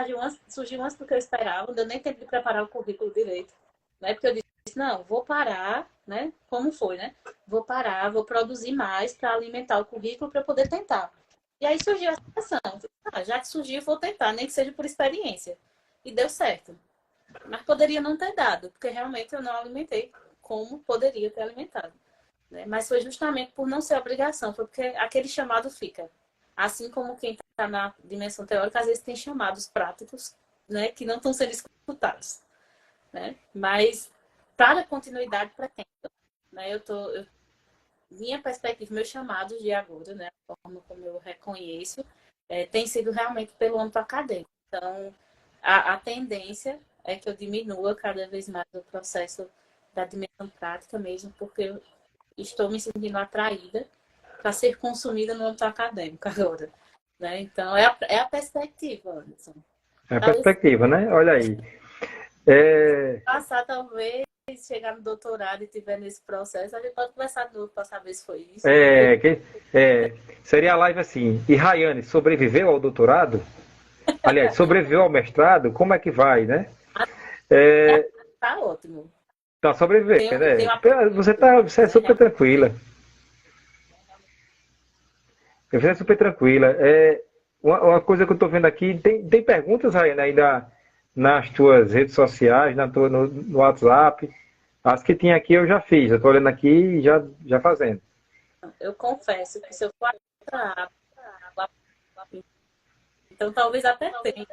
surgiu antes do que eu esperava, não deu nem tempo de preparar o currículo direito. Né? Porque eu disse, não, vou parar, né? Como foi, né? Vou parar, vou produzir mais para alimentar o currículo para poder tentar. E aí surgiu essa ação. Já que surgiu, vou tentar, nem que seja por experiência. E deu certo. Mas poderia não ter dado, porque realmente eu não alimentei como poderia ter alimentado. Né? Mas foi justamente por não ser obrigação, foi porque aquele chamado fica. Assim como quem está na dimensão teórica, às vezes tem chamados práticos, né, que não estão sendo escutados. Né? Mas, para a continuidade, pretendo. Né? Minha perspectiva, meus chamados de agora, né, a forma como eu reconheço, tem sido realmente pelo âmbito acadêmico. Então, a tendência é que eu diminua cada vez mais o processo da dimensão prática mesmo, porque eu estou me sentindo atraída para ser consumida no âmbito acadêmico agora. Né? Então, é a perspectiva, Anderson.
É a
Talvez
perspectiva, né? Olha aí. É,
passar, talvez, chegar no doutorado e estiver nesse processo, a gente pode conversar de novo para saber se foi isso.
é, que- seria a live assim. E Rayane, sobreviveu ao doutorado? Aliás, sobreviveu ao mestrado? Como é que vai, né? É,
Tá ótimo.
tá sobrevivendo,
Tem
né?
uma
Você é super tranquila. Você é super tranquila. Uma coisa que eu estou vendo aqui, tem perguntas, Rayane, ainda nas tuas redes sociais, no WhatsApp. As que tinha aqui eu já fiz. Eu estou olhando aqui e já fazendo.
Eu confesso que se eu for atrás, então talvez até tenha.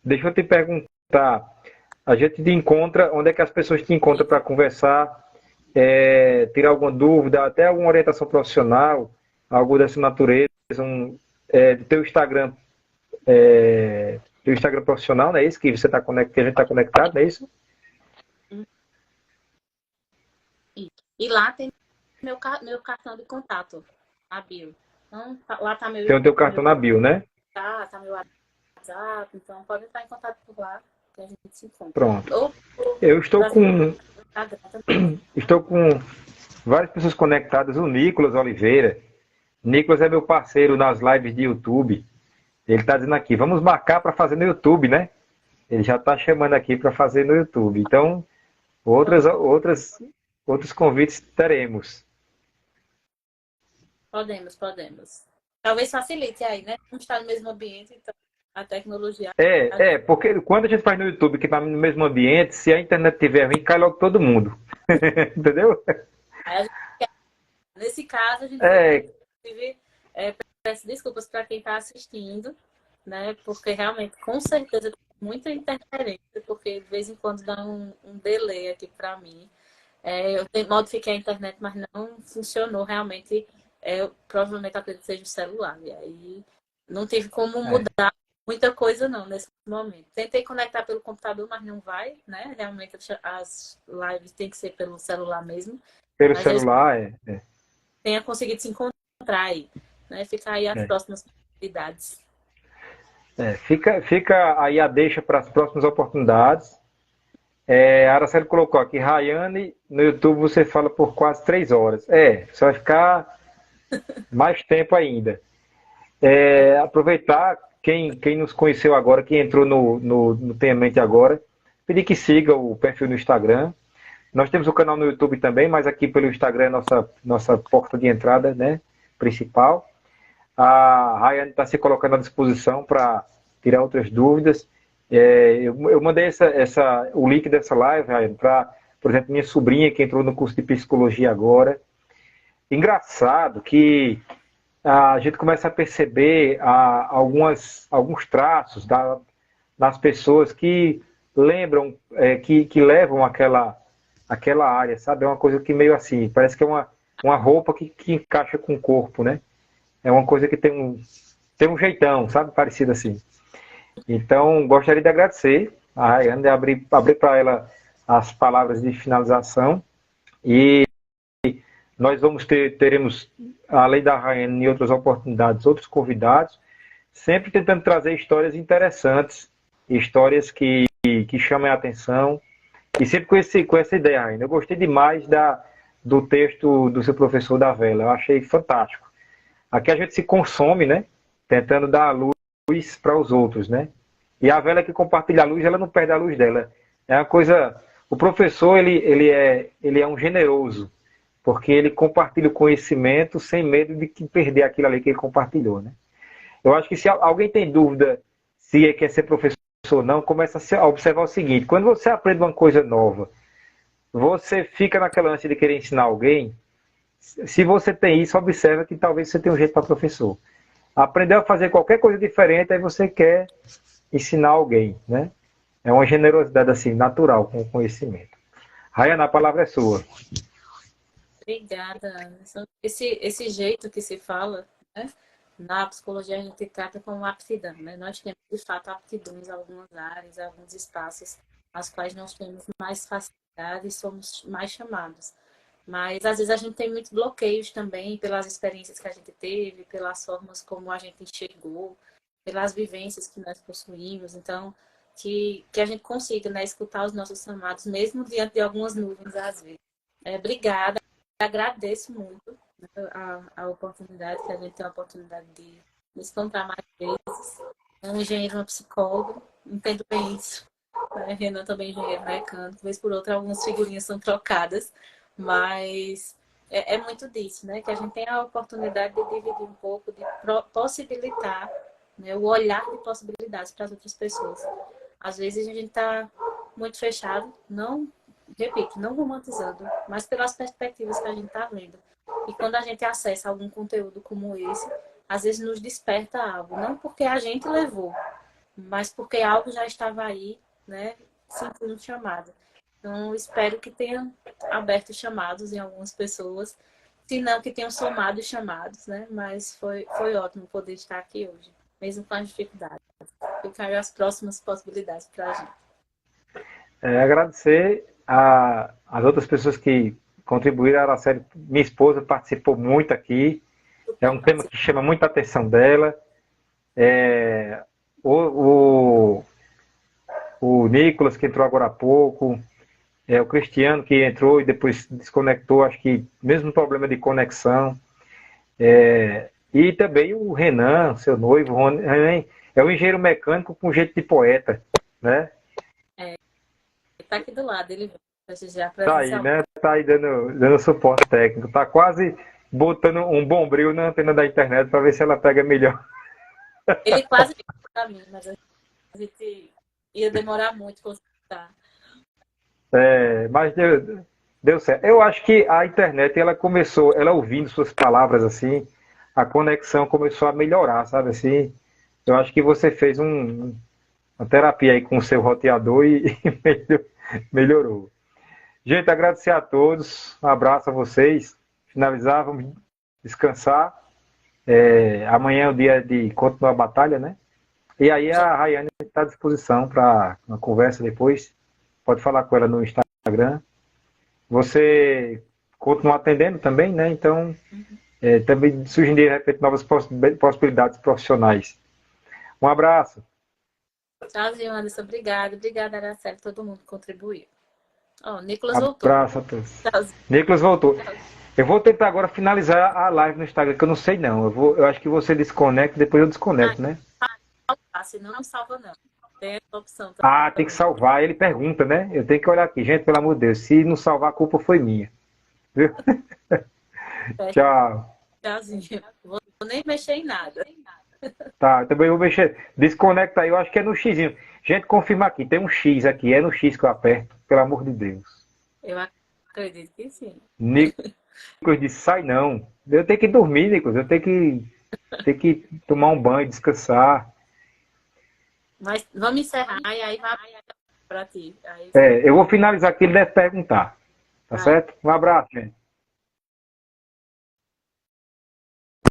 deixa eu te perguntar. A gente te encontra, onde é que as pessoas te encontram para conversar, tirar alguma dúvida, até alguma orientação profissional, algo dessa natureza, teu Instagram, teu Instagram profissional, não é isso? Que você tá que a gente está conectado, não é isso?
E lá tem meu cartão de contato, a bio. Então, lá tá
Tem o teu cartão na bio, né?
tá meu WhatsApp, então pode entrar em contato por lá que a gente se encontra.
Pronto.
Ou
Eu estou com,
Instagram também.
estou com várias pessoas conectadas. O Nicolas Oliveira. Nicolas é meu parceiro nas lives de YouTube. Ele está dizendo aqui, vamos marcar para fazer no YouTube, né? Ele já está chamando aqui para fazer no YouTube. Então, outros convites teremos.
Podemos. Talvez facilite aí, né? Não está no mesmo ambiente, então a tecnologia.
Porque quando a gente faz no YouTube, que está no mesmo ambiente, se a internet tiver ruim, cai logo todo mundo. Entendeu?
Aí a gente, nesse caso, a gente inclusive, peço desculpas para quem está assistindo, né? Porque realmente, com certeza, tem muita interferência, porque de vez em quando dá um delay aqui para mim. Eu modifiquei a internet, mas não funcionou realmente. Eu provavelmente acredito que seja o celular. E aí não tive como mudar muita coisa não nesse momento. Tentei conectar pelo computador, mas não vai, né? Realmente as lives tem que ser pelo celular mesmo.
Pelo
Mas
celular,
tenha conseguido se encontrar aí, né? Ficar aí as próximas possibilidades.
Fica aí a deixa para as próximas oportunidades. A Araceli colocou aqui, Rayane, no YouTube você fala por quase 3 horas. Você vai ficar mais tempo ainda. Aproveitar, quem nos conheceu agora, quem entrou no Tenha Mente agora, pedir que siga o perfil no Instagram. Nós temos o canal no YouTube também, mas aqui pelo Instagram é nossa porta de entrada, né, principal. A Rayane está se colocando à disposição para tirar outras dúvidas. Eu mandei o link dessa live, Rayane, para, por exemplo, minha sobrinha que entrou no curso de psicologia agora. Engraçado que a gente começa a perceber alguns traços nas pessoas que lembram, que levam aquela área, sabe? É uma coisa que meio assim, parece que é uma roupa que encaixa com o corpo, né? É uma coisa que tem um jeitão, sabe? Parecido assim. Então, gostaria de agradecer a Rayane, de abrir para ela as palavras de finalização. E nós teremos, além da Rayane, em outras oportunidades, outros convidados, sempre tentando trazer histórias interessantes, histórias que chamem a atenção, e sempre com essa ideia, Rayane. Eu gostei demais do texto do seu professor da Vela, eu achei fantástico. Aqui a gente se consome, né? Tentando dar a luz para os outros, né? E a vela que compartilha a luz, ela não perde a luz dela. É uma coisa... O professor, ele é um generoso, porque ele compartilha o conhecimento sem medo de perder aquilo ali que ele compartilhou, né? Eu acho que se alguém tem dúvida se quer ser professor ou não, começa a observar o seguinte: quando você aprende uma coisa nova, você fica naquela ânsia de querer ensinar alguém. Se você tem isso, observa que talvez você tenha um jeito para professor. Aprendeu a fazer qualquer coisa diferente, aí você quer ensinar alguém, né? É uma generosidade assim, natural com o conhecimento. Rayana, a palavra é sua.
Obrigada, Anderson. Esse jeito que se fala, né? Na psicologia a gente trata como aptidão, né? Nós temos, de fato, aptidões em algumas áreas, em alguns espaços, às quais nós temos mais facilidade e somos mais chamados. Mas, às vezes, a gente tem muitos bloqueios também pelas experiências que a gente teve, pelas formas como a gente enxergou, pelas vivências que nós possuímos. Então, que a gente consiga, né, escutar os nossos chamados, mesmo diante de algumas nuvens, às vezes. Obrigada, agradeço muito, né, a oportunidade, que a gente tem a oportunidade de nos encontrar mais vezes. É um engenheiro, uma psicóloga, entendo bem isso. Renan também é engenheiro mecânico, vez por outra algumas figurinhas são trocadas, mas é muito disso, né? Que a gente tem a oportunidade de dividir um pouco, de possibilitar, né, o olhar de possibilidades para as outras pessoas. Às vezes a gente está muito fechado, não, repito, não romantizando, mas pelas perspectivas que a gente está vendo. E quando a gente acessa algum conteúdo como esse, às vezes nos desperta algo, não porque a gente levou, mas porque algo já estava aí, né, sentindo um chamado. Então, espero que tenha aberto chamados em algumas pessoas, se não que tenham somado chamados, né? Mas foi ótimo poder estar aqui hoje, mesmo com as dificuldades. Ficarem as próximas possibilidades para a gente.
Agradecer as outras pessoas que contribuíram. A série, minha esposa participou muito aqui. É um tema que chama muita atenção dela. O, o Nicolas, que entrou agora há pouco, o Cristiano, que entrou e depois desconectou, acho que mesmo problema de conexão. E também o Renan, seu noivo. Renan é um engenheiro mecânico com jeito de poeta, né?
Está aqui do lado, ele já
Tá aí, né? Tá aí dando suporte técnico. Tá quase botando um bombril na antena da internet para ver se ela pega melhor.
Ele quase para mim, mas a gente ia demorar muito para consertar.
Mas deu certo. Eu acho que a internet, ela começou, ela ouvindo suas palavras assim, a conexão começou a melhorar, sabe assim? Eu acho que você fez uma terapia aí com o seu roteador e melhorou. Gente, agradecer a todos, um abraço a vocês. Finalizar, vamos descansar. Amanhã é o dia de continuar a batalha, né? E aí a Rayane está à disposição para uma conversa depois. Pode falar com ela no Instagram. Você continua atendendo também, né? Então, também surgem de repente novas possibilidades profissionais. Um abraço.
Tchauzinho, Anderson. Obrigada. Obrigada, Araceli, todo mundo que contribuiu. Ó, o Nicolas voltou.
Abraço a todos.
Tchauzinho.
Nicolas voltou. Eu vou tentar agora finalizar a live no Instagram, que eu não sei não. Eu acho que você desconecta, depois eu desconecto, né?
Senão não salva, não. Tem essa opção
também. Tem que salvar. Ele pergunta, né? Eu tenho que olhar aqui. Gente, pelo amor de Deus, se não salvar, a culpa foi minha. Viu? Tchau.
Tchauzinho. Vou nem mexer em nada.
Tá, também vou mexer. Desconecta aí, eu acho que é no Xzinho. Gente, confirma aqui. Tem um X aqui. É no X que eu aperto. Pelo amor de Deus.
Eu acredito que sim.
Nicolas disse, sai não. Eu tenho que dormir, Nicolas. Eu tenho que tomar um banho, descansar.
Mas vamos encerrar e aí vai para ti. Aí
eu vou finalizar aqui, ele deve perguntar. Tá certo? Um abraço, gente.